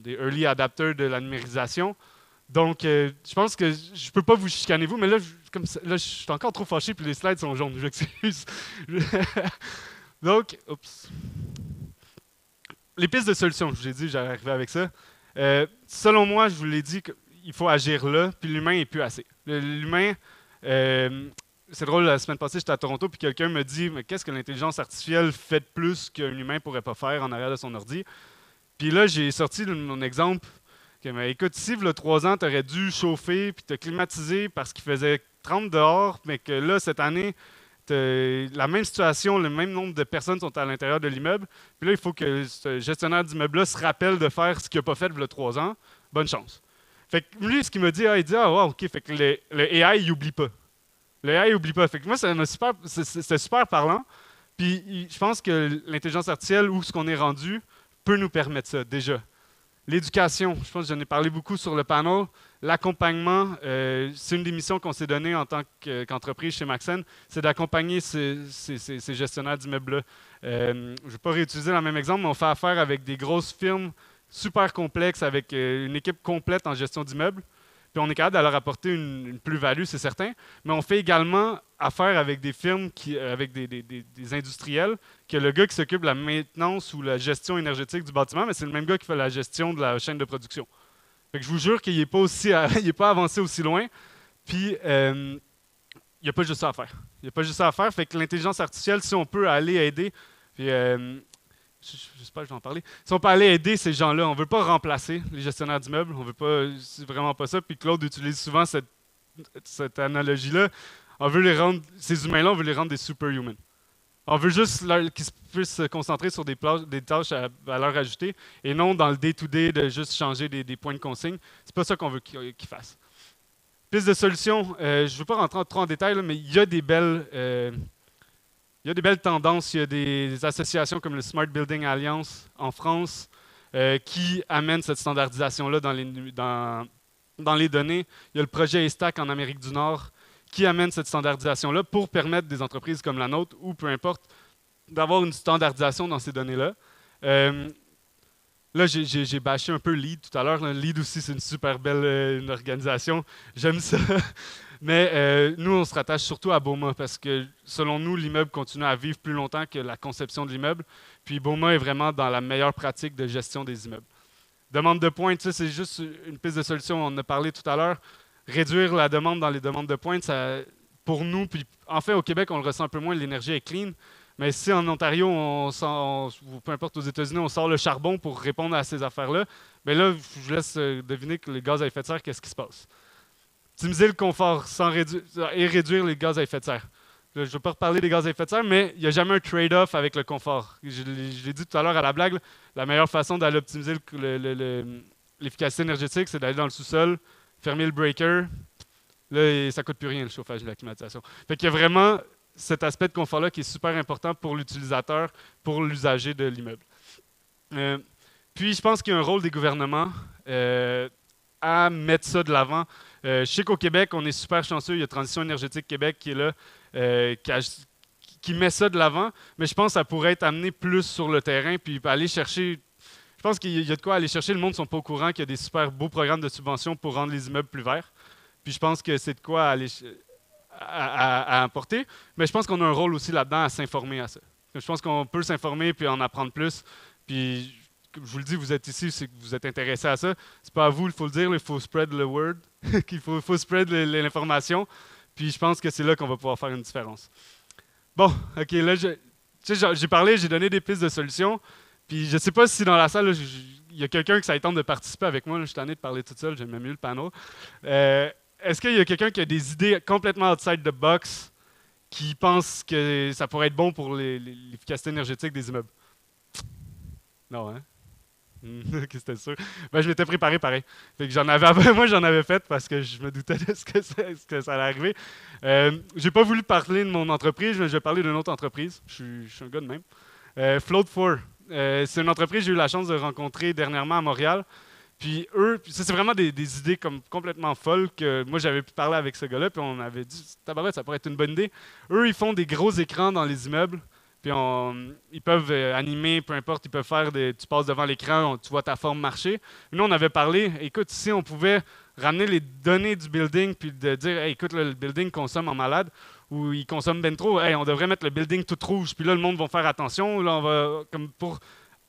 early adapters de la numérisation. Donc, je pense que je ne peux pas vous chicaner, vous, mais là, je suis encore trop fâché, puis les slides sont jaunes, je m'excuse. Donc, oups. Les pistes de solutions, je vous ai dit, j'allais arriver avec ça. Selon moi, je vous l'ai dit, il faut agir là, puis l'humain n'est plus assez. L'humain, c'est drôle, la semaine passée, j'étais à Toronto, puis quelqu'un me dit « Mais qu'est-ce que l'intelligence artificielle fait de plus qu'un humain ne pourrait pas faire en arrière de son ordi? » Puis là, j'ai sorti mon exemple. Écoute, ici, il y a 3 ans, tu aurais dû chauffer puis te climatiser parce qu'il faisait 30 dehors, mais que là, cette année, la même situation, le même nombre de personnes sont à l'intérieur de l'immeuble. Puis là, il faut que ce gestionnaire d'immeuble-là se rappelle de faire ce qu'il n'a pas fait il y a 3 ans. Bonne chance. Fait que lui, ce qu'il me dit, il dit « Ah, wow, OK, fait que le AI, il n'oublie pas. » Le AI n'oublie pas. Fait que moi, c'était super parlant. Puis je pense que l'intelligence artificielle, où ce qu'on est rendu, peut nous permettre ça, déjà. L'éducation, je pense que j'en ai parlé beaucoup sur le panel. L'accompagnement, c'est une des missions qu'on s'est donnée en tant qu'entreprise chez Maxen, c'est d'accompagner ces gestionnaires d'immeubles-là. Je ne vais pas réutiliser le même exemple, mais on fait affaire avec des grosses firmes super complexes, avec une équipe complète en gestion d'immeubles. Puis on est capable de leur apporter une plus-value, c'est certain, mais on fait également affaire avec des firmes, avec des industriels, que le gars qui s'occupe de la maintenance ou la gestion énergétique du bâtiment, mais c'est le même gars qui fait la gestion de la chaîne de production. Fait que je vous jure qu'il n'est pas avancé aussi loin, puis il n'y a pas juste ça à faire. Il n'y a pas juste ça à faire, fait que l'intelligence artificielle, si on peut aller aider, puis j'espère que je vais en parler. Si on peut aller aider ces gens-là, on ne veut pas remplacer les gestionnaires d'immeubles, on veut pas, c'est vraiment pas ça. Puis Claude utilise souvent cette analogie-là. On veut les rendre, ces humains-là, on veut les rendre des superhumans. On veut juste qu'ils puissent se concentrer sur des tâches à valeur ajoutée et non dans le day-to-day de juste changer des points de consigne. C'est pas ça qu'on veut qu'ils fassent. Piste de solution, je ne veux pas rentrer trop en détail, là, mais il y a des belles tendances, il y a des associations comme le Smart Building Alliance en France qui amènent cette standardisation-là dans les données. Il y a le projet ESTAC en Amérique du Nord qui amène cette standardisation-là pour permettre des entreprises comme la nôtre ou peu importe d'avoir une standardisation dans ces données-là. Là, j'ai bâché un peu LEED tout à l'heure. LEED aussi, c'est une super belle une organisation. J'aime ça. Mais nous, on se rattache surtout à BOMA parce que, selon nous, l'immeuble continue à vivre plus longtemps que la conception de l'immeuble. Puis BOMA est vraiment dans la meilleure pratique de gestion des immeubles. Demande de pointe, ça, c'est juste une piste de solution. On en a parlé tout à l'heure. Réduire la demande dans les demandes de pointe, ça, pour nous, puis en fait, au Québec, on le ressent un peu moins, l'énergie est clean. Mais si en Ontario, ou peu importe aux États-Unis, on sort le charbon pour répondre à ces affaires-là, bien là, je vous laisse deviner que les gaz à effet de serre, qu'est-ce qui se passe? Optimiser le confort et réduire les gaz à effet de serre. Là, je ne vais pas reparler des gaz à effet de serre, mais il n'y a jamais un trade-off avec le confort. Je l'ai dit tout à l'heure à la blague, la meilleure façon d'aller optimiser l'efficacité énergétique, c'est d'aller dans le sous-sol, fermer le breaker. Là, ça ne coûte plus rien, le chauffage et la climatisation. Fait qu'il y a vraiment cet aspect de confort-là qui est super important pour l'utilisateur, pour l'usager de l'immeuble. Puis, je pense qu'il y a un rôle des gouvernements à mettre ça de l'avant. Je sais qu'au Québec, on est super chanceux. Il y a Transition énergétique Québec qui est là, qui met ça de l'avant. Mais je pense que ça pourrait être amené plus sur le terrain, puis aller chercher. Je pense qu'il y a de quoi aller chercher. Le monde ne sont pas au courant qu'il y a des super beaux programmes de subvention pour rendre les immeubles plus verts. Puis je pense que c'est de quoi à apporter. Mais je pense qu'on a un rôle aussi là-dedans à s'informer à ça. Je pense qu'on peut s'informer puis en apprendre plus. Puis, comme je vous le dis, vous êtes ici, c'est que vous êtes intéressé à ça. C'est pas à vous, il faut le dire, il faut spread the word, qu'il faut spread l'information. Puis je pense que c'est là qu'on va pouvoir faire une différence. Bon, OK, là, j'ai parlé, j'ai donné des pistes de solutions. Puis je sais pas si dans la salle, il y a quelqu'un qui ça tente de participer avec moi. Là, je suis tanné de parler tout seul, j'aime mieux le panneau. Est-ce qu'il y a quelqu'un qui a des idées complètement outside the box qui pense que ça pourrait être bon pour l'efficacité énergétique des immeubles? Non, hein? Ok, c'était sûr. Ben, je m'étais préparé pareil. Fait que moi, j'en avais fait parce que je me doutais de ce que ça allait arriver. J'ai pas voulu parler de mon entreprise, mais je vais parler d'une autre entreprise. Je suis un gars de même. Float4. C'est une entreprise que j'ai eu la chance de rencontrer dernièrement à Montréal. Puis eux, c'est vraiment des idées comme complètement folles que moi, j'avais pu parler avec ce gars-là, puis on avait dit, tabarouette, ça pourrait être une bonne idée. Eux, ils font des gros écrans dans les immeubles. Puis ils peuvent animer, peu importe, ils peuvent faire tu passes devant l'écran, tu vois ta forme marcher. Nous, on avait parlé, écoute, si on pouvait ramener les données du building, puis de dire, hey, écoute, là, le building consomme en malade, ou il consomme ben trop, hey, on devrait mettre le building tout rouge, puis là, le monde va faire attention. Là, on va, comme pour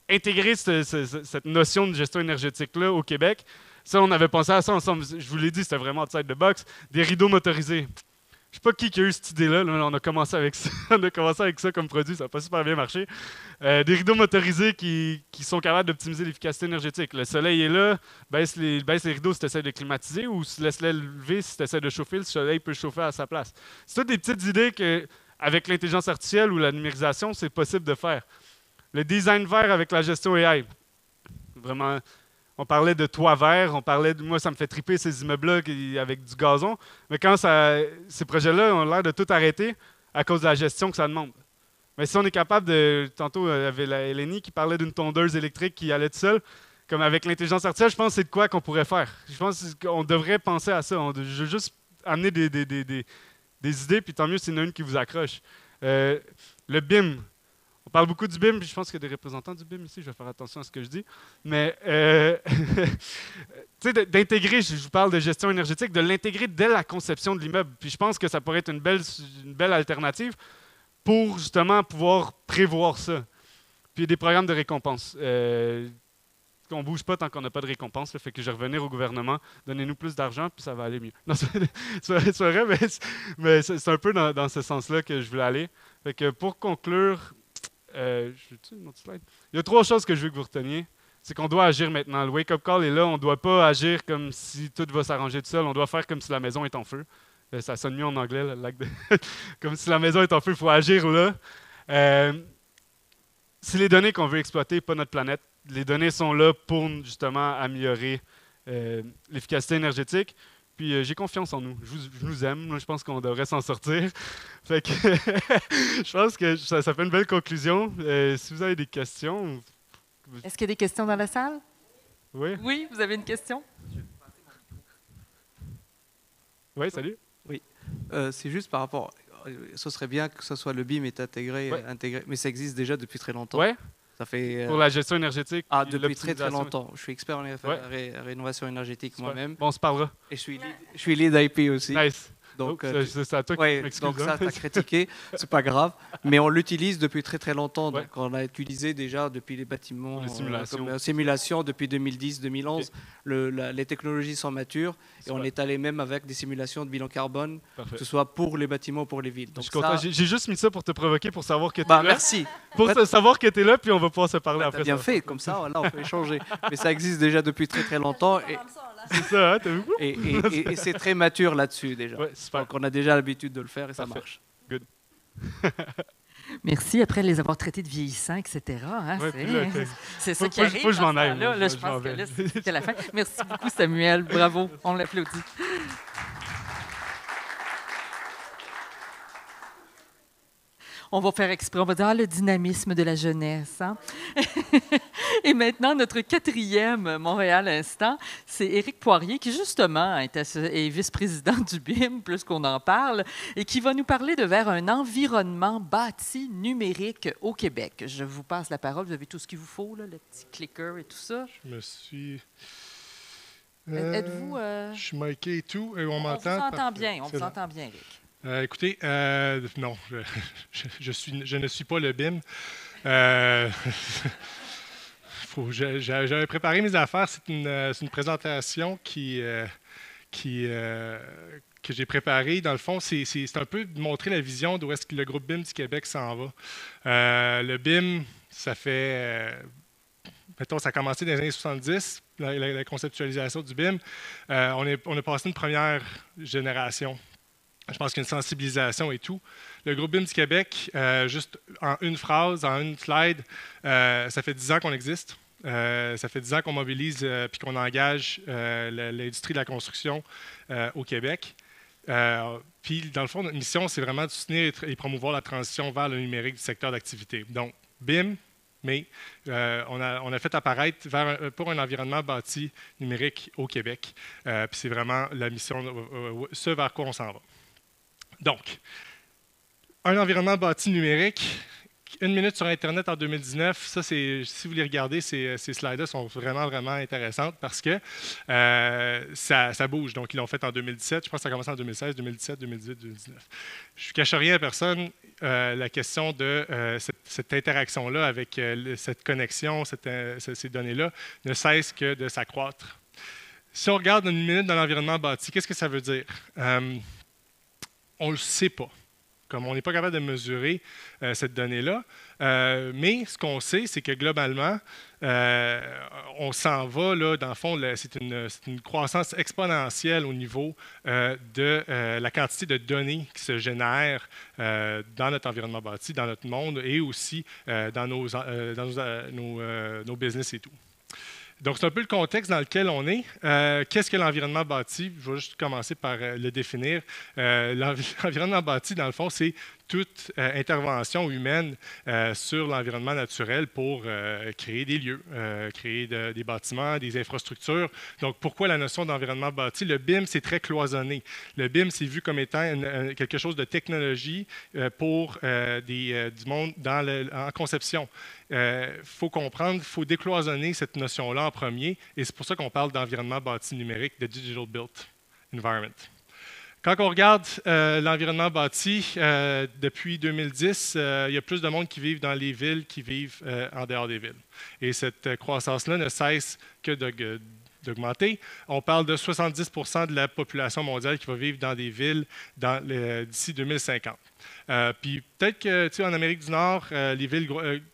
intégrer cette notion de gestion énergétique-là au Québec. Ça, on avait pensé à ça ensemble. Je vous l'ai dit, c'était vraiment outside the box. Des rideaux motorisés. Je sais pas qui a eu cette idée-là. Là, on a commencé avec ça. On a commencé avec ça comme produit. Ça n'a pas super bien marché. Des rideaux motorisés qui sont capables d'optimiser l'efficacité énergétique. Le soleil est là. Baisse les rideaux si tu essaies de climatiser ou laisse-les lever si tu essaies de chauffer. Le soleil peut chauffer à sa place. C'est toutes des petites idées qu'avec l'intelligence artificielle ou la numérisation, c'est possible de faire. Le design vert avec la gestion AI. Vraiment... On parlait de toit vert, moi ça me fait triper ces immeubles-là avec du gazon, mais quand ces projets-là ont l'air de tout arrêter à cause de la gestion que ça demande. Mais si on est capable tantôt il y avait la Eleni qui parlait d'une tondeuse électrique qui allait tout seul, comme avec l'intelligence artificielle, je pense que c'est de quoi qu'on pourrait faire. Je pense qu'on devrait penser à ça. Je veux juste amener des idées, puis tant mieux s'il y en a une qui vous accroche. Le BIM. On parle beaucoup du BIM, puis je pense qu'il y a des représentants du BIM ici, je vais faire attention à ce que je dis. Mais d'intégrer, je vous parle de gestion énergétique, de l'intégrer dès la conception de l'immeuble. Puis je pense que ça pourrait être une belle alternative pour justement pouvoir prévoir ça. Puis il y a des programmes de récompense. On ne bouge pas tant qu'on n'a pas de récompense. Fait que je vais revenir au gouvernement, donnez-nous plus d'argent, puis ça va aller mieux. Non, c'est vrai, mais c'est un peu dans ce sens-là que je voulais aller. Fait que pour conclure, une autre slide? Il y a 3 choses que je veux que vous reteniez. C'est qu'on doit agir maintenant. Le wake-up call est là. On ne doit pas agir comme si tout va s'arranger tout seul. On doit faire comme si la maison est en feu. Ça sonne mieux en anglais, comme si la maison est en feu. Il faut agir là. C'est les données qu'on veut exploiter, pas notre planète. Les données sont là pour justement améliorer l'efficacité énergétique. Puis j'ai confiance en nous. Je nous aime. Moi, je pense qu'on devrait s'en sortir. Fait que je pense que ça fait une belle conclusion. Si vous avez des questions... Est-ce qu'il y a des questions dans la salle? Oui. Oui, vous avez une question? Oui, salut. Oui. C'est juste par rapport... Ce serait bien que ce soit le BIM est intégré, mais ça existe déjà depuis très longtemps. Oui. Ça fait, pour la gestion énergétique. Depuis très longtemps. Je suis expert en rénovation énergétique moi-même. Bon, on se parlera. Et je suis lead IP aussi. Nice. Donc, c'est à toi qui m'excuse. Donc ça, tu as critiqué, c'est pas grave. Mais on l'utilise depuis très très longtemps. Ouais. Donc on l'a utilisé déjà depuis les bâtiments, les simulations. comme simulation depuis 2010-2011. Okay. Les technologies sont matures et on est allé même avec des simulations de bilan carbone, que ce soit pour les bâtiments ou pour les villes. Donc je suis content. J'ai juste mis ça pour te provoquer, pour savoir que tu es là. Merci. Pour savoir que tu es là, puis on va pouvoir se parler après. Bien fait, comme ça, voilà, on peut échanger. Mais ça existe déjà depuis très très longtemps. C'est ça, hein, t'as vu? Et c'est très mature là-dessus déjà. Ouais, super. Donc on a déjà l'habitude de le faire et ça marche. Good. Merci, après les avoir traités de vieillissants, etc. Hein, c'est ça qui arrive. Faut que je m'en aille. Là, je pense que là, c'est la fin. Merci beaucoup, Samuel. Bravo. On l'applaudit. On va faire exprès, on va dire le dynamisme de la jeunesse. Hein? Et maintenant, notre 4e Montréal Instant, c'est Éric Poirier, qui justement est vice-président du BIM, plus qu'on en parle, et qui va nous parler de vers un environnement bâti numérique au Québec. Je vous passe la parole, vous avez tout ce qu'il vous faut, là, le petit clicker et tout ça. Je me suis... Êtes-vous... Je suis miqué et tout, et on m'entend. On vous entend bien, Éric. Écoutez, non, je ne suis pas le BIM. Euh, J'avais préparé mes affaires. C'est une présentation que j'ai préparée. Dans le fond, c'est un peu de montrer la vision d'où est-ce que le groupe BIM du Québec s'en va. Le BIM, ça fait... mettons, ça a commencé dans les années 70, la conceptualisation du BIM. On a passé une première génération. Je pense qu'il y a une sensibilisation et tout. Le groupe BIM du Québec, juste en une phrase, en une slide, ça fait 10 ans qu'on existe. Ça fait 10 ans qu'on mobilise puis qu'on engage l'industrie de la construction au Québec. Puis, dans le fond, notre mission, c'est vraiment de soutenir et promouvoir la transition vers le numérique du secteur d'activité. Donc, BIM, mais on a fait apparaître pour un environnement bâti numérique au Québec. Puis c'est vraiment la mission, ce vers quoi on s'en va. Donc, un environnement bâti numérique, 1 minute sur Internet en 2019, ça, si vous les regardez, ces slides-là sont vraiment, vraiment intéressantes parce que ça bouge. Donc, ils l'ont fait en 2017, je pense que ça a commencé en 2016, 2017, 2018, 2019. Je ne cache rien à personne, la question de cette interaction-là avec cette connexion, ces données-là, ne cesse que de s'accroître. Si on regarde 1 minute dans l'environnement bâti, qu'est-ce que ça veut dire? On ne le sait pas. Comme on n'est pas capable de mesurer cette donnée-là. Mais ce qu'on sait, c'est que globalement, on s'en va, là, dans le fond, c'est une croissance exponentielle au niveau de la quantité de données qui se génèrent dans notre environnement bâti, dans notre monde et aussi dans nos business et tout. Donc, c'est un peu le contexte dans lequel on est. Qu'est-ce que l'environnement bâti? Je vais juste commencer par le définir. L'environnement bâti, dans le fond, c'est toute intervention humaine sur l'environnement naturel pour créer des lieux, créer des bâtiments, des infrastructures. Donc, pourquoi la notion d'environnement bâti? Le BIM, c'est très cloisonné. Le BIM, c'est vu comme étant quelque chose de technologie pour du monde en conception. Il faut comprendre, il faut décloisonner cette notion-là en premier, et c'est pour ça qu'on parle d'environnement bâti numérique, de Digital Built Environment. Quand on regarde l'environnement bâti, depuis 2010, il y a plus de monde qui vivent dans les villes qui vivent en dehors des villes. Et cette croissance-là ne cesse que d'augmenter. On parle de 70% de la population mondiale qui va vivre dans des villes d'ici 2050. Puis peut-être que en Amérique du Nord, les villes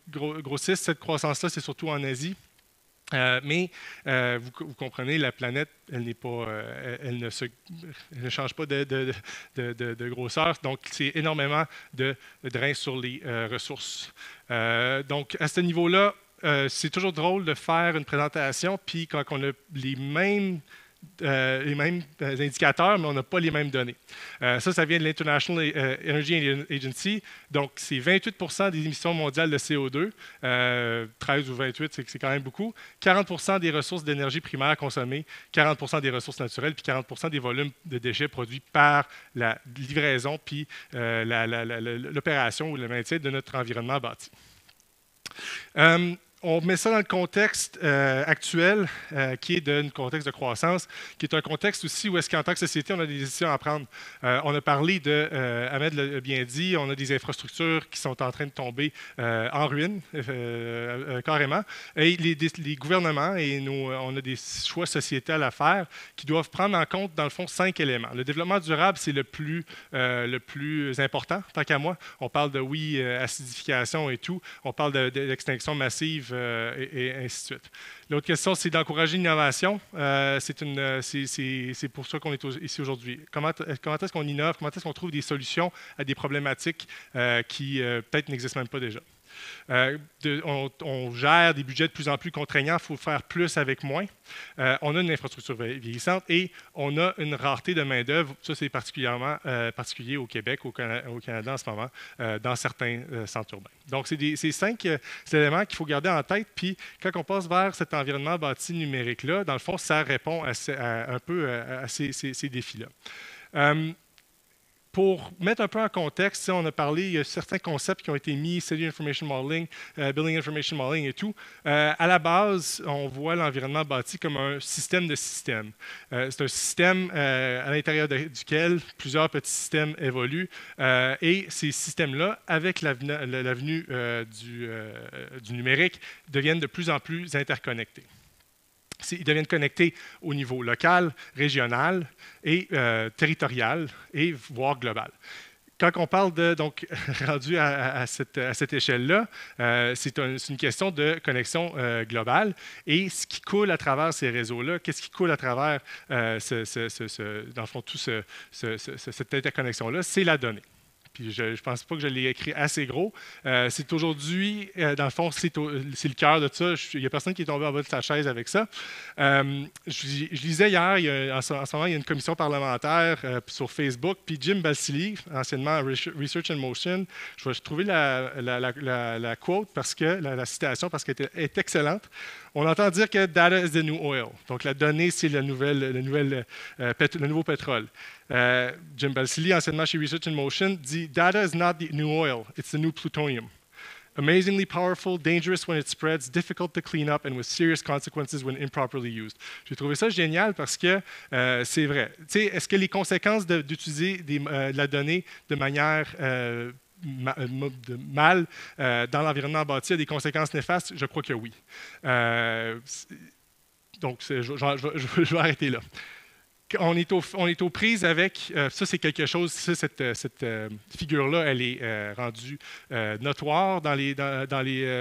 grossissent. Cette croissance-là, c'est surtout en Asie. Mais vous comprenez, la planète, elle ne change pas de grosseur. Donc, c'est énormément de drain sur les ressources. Donc, à ce niveau-là, c'est toujours drôle de faire une présentation, puis quand on a les mêmes indicateurs, mais on n'a pas les mêmes données. Ça vient de l'International Energy Agency. Donc, c'est 28% des émissions mondiales de CO2. 13 ou 28, c'est quand même beaucoup. 40% des ressources d'énergie primaire consommées, 40% des ressources naturelles, puis 40% des volumes de déchets produits par la livraison, puis l'opération ou le maintien de notre environnement bâti. On met ça dans le contexte actuel, qui est un contexte de croissance, qui est un contexte aussi où est-ce qu'en tant que société, on a des décisions à prendre. On a parlé Ahmed l'a bien dit, on a des infrastructures qui sont en train de tomber en ruine, carrément. Et les gouvernements, et on a des choix sociétals à faire qui doivent prendre en compte, dans le fond, 5 éléments. Le développement durable, c'est le plus important, tant qu'à moi. On parle de, acidification et tout. On parle de l'extinction massive et ainsi de suite. L'autre question, c'est d'encourager l'innovation. C'est pour ça qu'on est ici aujourd'hui. Comment est-ce qu'on innove? Comment est-ce qu'on trouve des solutions à des problématiques qui peut-être n'existent même pas déjà? On gère des budgets de plus en plus contraignants, il faut faire plus avec moins. On a une infrastructure vieillissante et on a une rareté de main-d'œuvre. Ça, c'est particulier au Québec, au Canada en ce moment, dans certains centres urbains. Donc, c'est 5 éléments qu'il faut garder en tête. Puis, quand on passe vers cet environnement bâti numérique-là, dans le fond, ça répond un peu à ces défis-là. pour mettre un peu en contexte, on a parlé, il y a certains concepts qui ont été mis, City Information Modeling, Building Information Modeling et tout. À la base, on voit l'environnement bâti comme un système de systèmes. C'est un système à l'intérieur duquel plusieurs petits systèmes évoluent. Et ces systèmes-là, avec l'avenue du numérique, deviennent de plus en plus interconnectés. Ils deviennent connectés au niveau local, régional et territorial, et voire global. Quand on parle de, donc, rendu à cette échelle-là, c'est une question de connexion globale. Et ce qui coule à travers ces réseaux-là, qu'est-ce qui coule à travers, dans le fond, toute cette interconnexion-là, c'est la donnée. Puis je ne pense pas que je l'ai écrit assez gros. C'est aujourd'hui, dans le fond, c'est le cœur de ça. Il n'y a personne qui est tombé en bas de sa chaise avec ça. Je lisais hier, en ce moment, il y a une commission parlementaire sur Facebook, puis Jim Balsillie, anciennement Research and Motion, je vais trouver la quote, parce que, la citation, parce qu'elle est excellente. On entend dire que « data is the new oil ». Donc, la donnée, c'est le nouveau pétrole. Jim Balsillie, anciennement chez Research and Motion, dit « Data is not the new oil, it's the new plutonium. Amazingly powerful, dangerous when it spreads, difficult to clean up, and with serious consequences when improperly used. » J'ai trouvé ça génial parce que c'est vrai. Est-ce que les conséquences d'utiliser de la donnée de manière mal dans l'environnement bâti a des conséquences néfastes? Je crois que oui. Donc, je vais arrêter là. On est aux prises avec, ça c'est quelque chose, cette figure-là, elle est rendue notoire dans les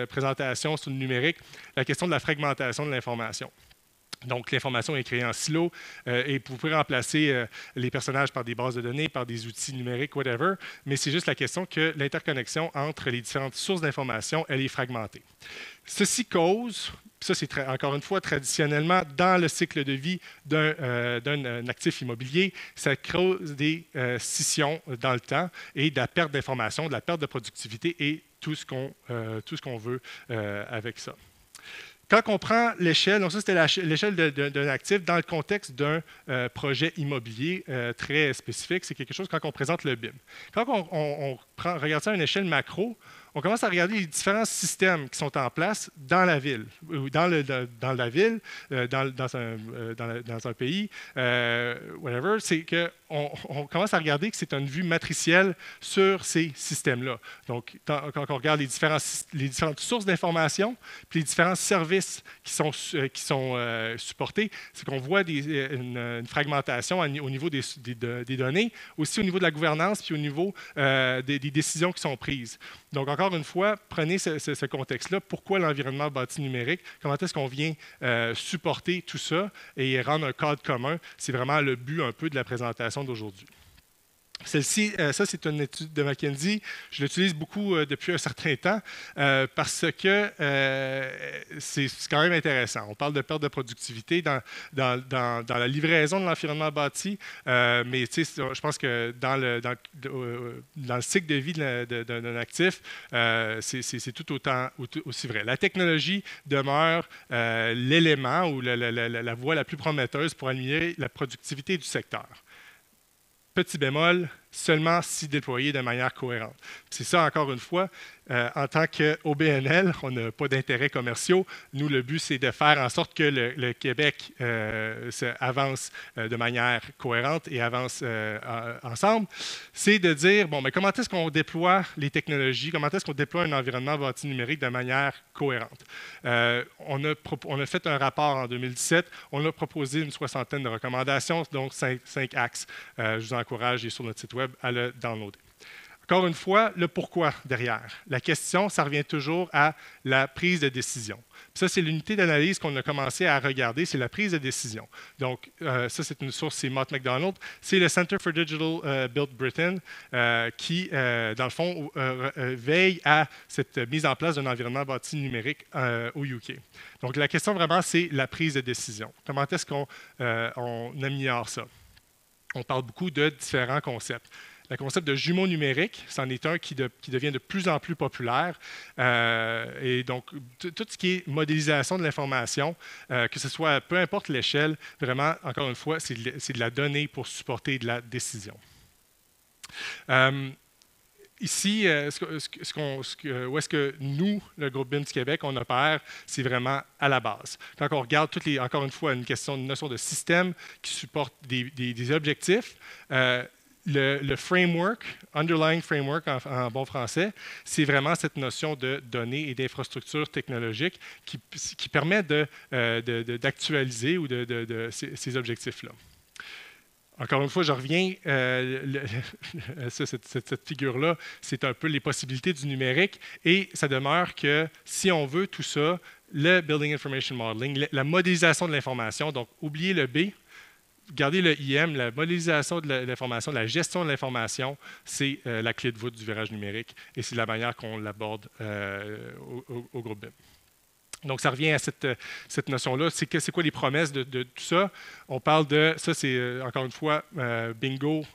présentations sur le numérique, la question de la fragmentation de l'information. Donc, l'information est créée en silo et vous pouvez remplacer les personnages par des bases de données, par des outils numériques, whatever, mais c'est juste la question que l'interconnexion entre les différentes sources d'information, elle est fragmentée. Ceci cause, ça c'est encore une fois traditionnellement dans le cycle de vie d'un actif immobilier, ça cause des scissions dans le temps et de la perte d'information, de la perte de productivité et tout ce qu'on veut avec ça. Quand on prend l'échelle, donc ça c'était l'échelle d'un actif dans le contexte d'un projet immobilier très spécifique, c'est quelque chose quand on présente le BIM. Quand on regarde ça à une échelle macro, on commence à regarder les différents systèmes qui sont en place dans la ville, ou dans la ville, dans un pays, whatever. C'est qu'on commence à regarder que c'est une vue matricielle sur ces systèmes-là. Donc, quand on regarde les différentes sources d'information, puis les différents services qui sont supportés, c'est qu'on voit une fragmentation au niveau des données, aussi au niveau de la gouvernance, puis au niveau des décisions qui sont prises. Donc, encore une fois, prenez ce contexte-là. Pourquoi l'environnement bâti numérique? Comment est-ce qu'on vient supporter tout ça et rendre un cadre commun? C'est vraiment le but un peu de la présentation d'aujourd'hui. Celle-ci, ça c'est une étude de McKinsey. Je l'utilise beaucoup depuis un certain temps parce que c'est quand même intéressant. On parle de perte de productivité dans la livraison de l'environnement bâti, mais je pense que dans le cycle de vie d'un actif, c'est tout aussi vrai. La technologie demeure l'élément ou la voie la plus prometteuse pour améliorer la productivité du secteur. Petit bémol, seulement si déployé de manière cohérente. C'est ça, encore une fois, en tant qu'OBNL, on n'a pas d'intérêts commerciaux. Nous, le but, c'est de faire en sorte que le Québec avance de manière cohérente et avance ensemble. C'est de dire, bon, mais comment est-ce qu'on déploie les technologies, comment est-ce qu'on déploie un environnement bâti numérique de manière cohérente? On a fait un rapport en 2017, on a proposé une 60aine de recommandations, donc 5 axes. Je vous encourage, et sur notre site web, à le downloader. Encore une fois, le pourquoi derrière. La question, ça revient toujours à la prise de décision. Puis ça, c'est l'unité d'analyse qu'on a commencé à regarder, c'est la prise de décision. Donc, ça, c'est une source, c'est Mott MacDonald. C'est le Center for Digital Built Britain qui, dans le fond, veille à cette mise en place d'un environnement bâti numérique au UK. Donc, la question vraiment, c'est la prise de décision. Comment est-ce qu'on améliore ça? On parle beaucoup de différents concepts. Le concept de jumeaux numériques, c'en est un qui devient de plus en plus populaire. Et donc, tout ce qui est modélisation de l'information, que ce soit, peu importe l'échelle, vraiment, encore une fois, c'est de la donnée pour supporter de la décision. Ici, où est-ce que nous, le groupe BIM du Québec, on opère, c'est vraiment à la base. Quand on regarde encore une fois, une notion de système qui supporte des objectifs, le framework, underlying framework en bon français, c'est vraiment cette notion de données et d'infrastructures technologiques qui permet d'actualiser ou ces objectifs-là. Encore une fois, je reviens, cette figure-là, c'est un peu les possibilités du numérique et ça demeure que si on veut tout ça, le Building Information Modeling, la modélisation de l'information, donc oubliez le B, gardez le IM, la modélisation de l'information, la gestion de l'information, c'est la clé de voûte du virage numérique et c'est la manière qu'on l'aborde au groupe BIM. Donc, ça revient à cette notion-là. C'est quoi les promesses de tout ça? On parle de, ça c'est encore une fois, bingo,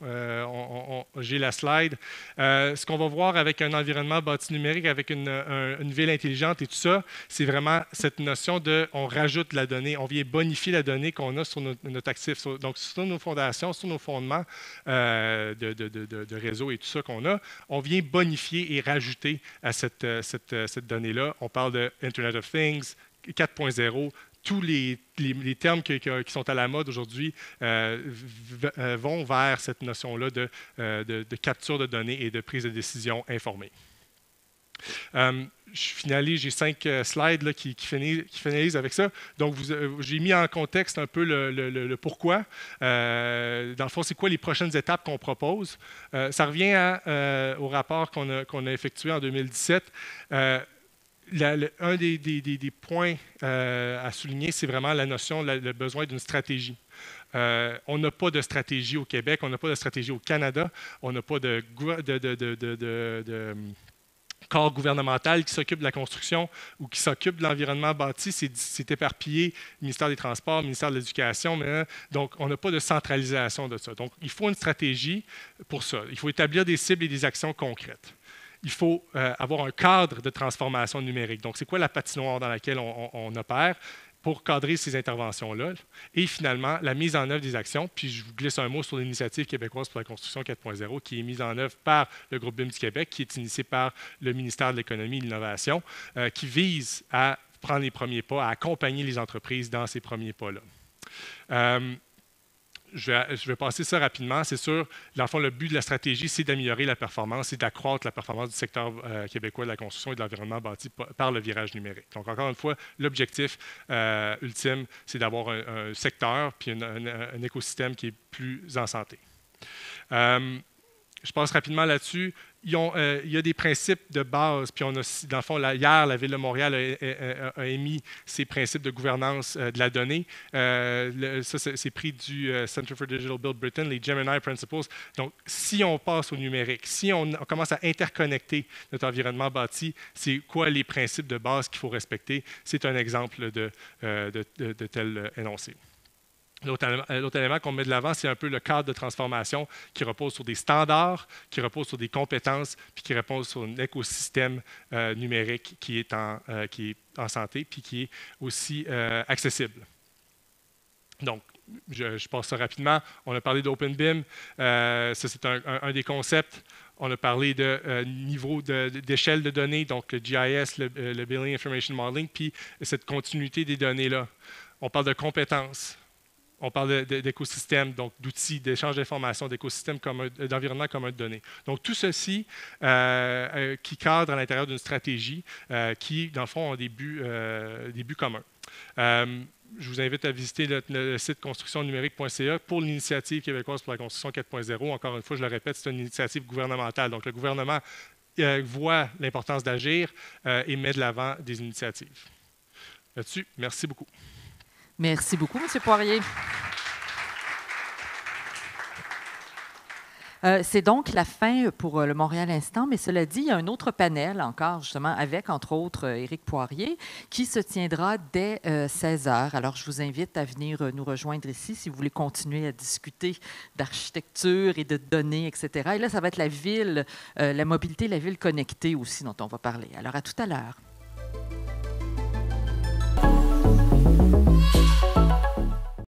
j'ai la slide. Ce qu'on va voir avec un environnement bâti numérique, avec une ville intelligente et tout ça, c'est vraiment cette notion de, on rajoute de la donnée, on vient bonifier la donnée qu'on a sur notre actif. Donc, sur nos fondations, sur nos fondements de réseau et tout ça qu'on a, on vient bonifier et rajouter à cette donnée-là. On parle de Internet of Things, 4.0, tous les termes qui sont à la mode aujourd'hui vont vers cette notion-là de capture de données et de prise de décision informée. Je finalise, j'ai 5 slides là, qui finalisent avec ça. Donc, j'ai mis en contexte un peu le pourquoi. Dans le fond, c'est quoi les prochaines étapes qu'on propose? Ça revient au rapport qu'on a effectué en 2017. Un des points à souligner, c'est vraiment la notion, le besoin d'une stratégie. On n'a pas de stratégie au Québec, on n'a pas de stratégie au Canada, on n'a pas de corps gouvernemental qui s'occupe de la construction ou qui s'occupe de l'environnement bâti. C'est éparpillé, ministère des Transports, ministère de l'Éducation, donc on n'a pas de centralisation de ça. Donc, il faut une stratégie pour ça. Il faut établir des cibles et des actions concrètes. Il faut avoir un cadre de transformation numérique. Donc, c'est quoi la patinoire dans laquelle on opère pour cadrer ces interventions-là? Et finalement, la mise en œuvre des actions. Puis, je vous glisse un mot sur l'initiative québécoise pour la construction 4.0 qui est mise en œuvre par le groupe BIM du Québec, qui est initié par le ministère de l'Économie et de l'Innovation, qui vise à prendre les premiers pas, à accompagner les entreprises dans ces premiers pas-là. Je vais passer ça rapidement. C'est sûr, dans le fond, le but de la stratégie, c'est d'améliorer la performance et d'accroître la performance du secteur québécois de la construction et de l'environnement bâti par le virage numérique. Donc, encore une fois, l'objectif ultime, c'est d'avoir un secteur puis un écosystème qui est plus en santé. Je passe rapidement là-dessus. Il y a des principes de base, puis on a, dans le fond, hier, la Ville de Montréal a émis ces principes de gouvernance de la donnée. Ça, c'est pris du Center for Digital Build Britain, les Gemini Principles. Donc, si on passe au numérique, si on commence à interconnecter notre environnement bâti, c'est quoi les principes de base qu'il faut respecter? C'est un exemple de tel énoncé. L'autre élément qu'on met de l'avant, c'est un peu le cadre de transformation qui repose sur des standards, qui repose sur des compétences, puis qui repose sur un écosystème numérique qui est en santé, puis qui est aussi accessible. Donc, je passe ça rapidement. On a parlé d'OpenBIM. Ça, c'est un des concepts. On a parlé de niveau d'échelle de données, donc le GIS, le Building Information Modeling, puis cette continuité des données-là. On parle de compétences. On parle d'écosystème, donc d'outils, d'échange d'informations, d'écosystèmes d'environnement commun de données. Donc, tout ceci qui cadre à l'intérieur d'une stratégie qui, dans le fond, a des buts communs. Je vous invite à visiter le site constructionnumérique.ca pour l'initiative québécoise pour la construction 4.0. Encore une fois, je le répète, c'est une initiative gouvernementale. Donc, le gouvernement voit l'importance d'agir et met de l'avant des initiatives. Là-dessus, merci beaucoup. Merci beaucoup, M. Poirier. C'est donc la fin pour le Montréal Instant, mais cela dit, il y a un autre panel encore, justement, avec, entre autres, Éric Poirier, qui se tiendra dès 16h. Alors, je vous invite à venir nous rejoindre ici si vous voulez continuer à discuter d'architecture et de données, etc. Et là, ça va être la ville, la mobilité, la ville connectée aussi dont on va parler. Alors, à tout à l'heure.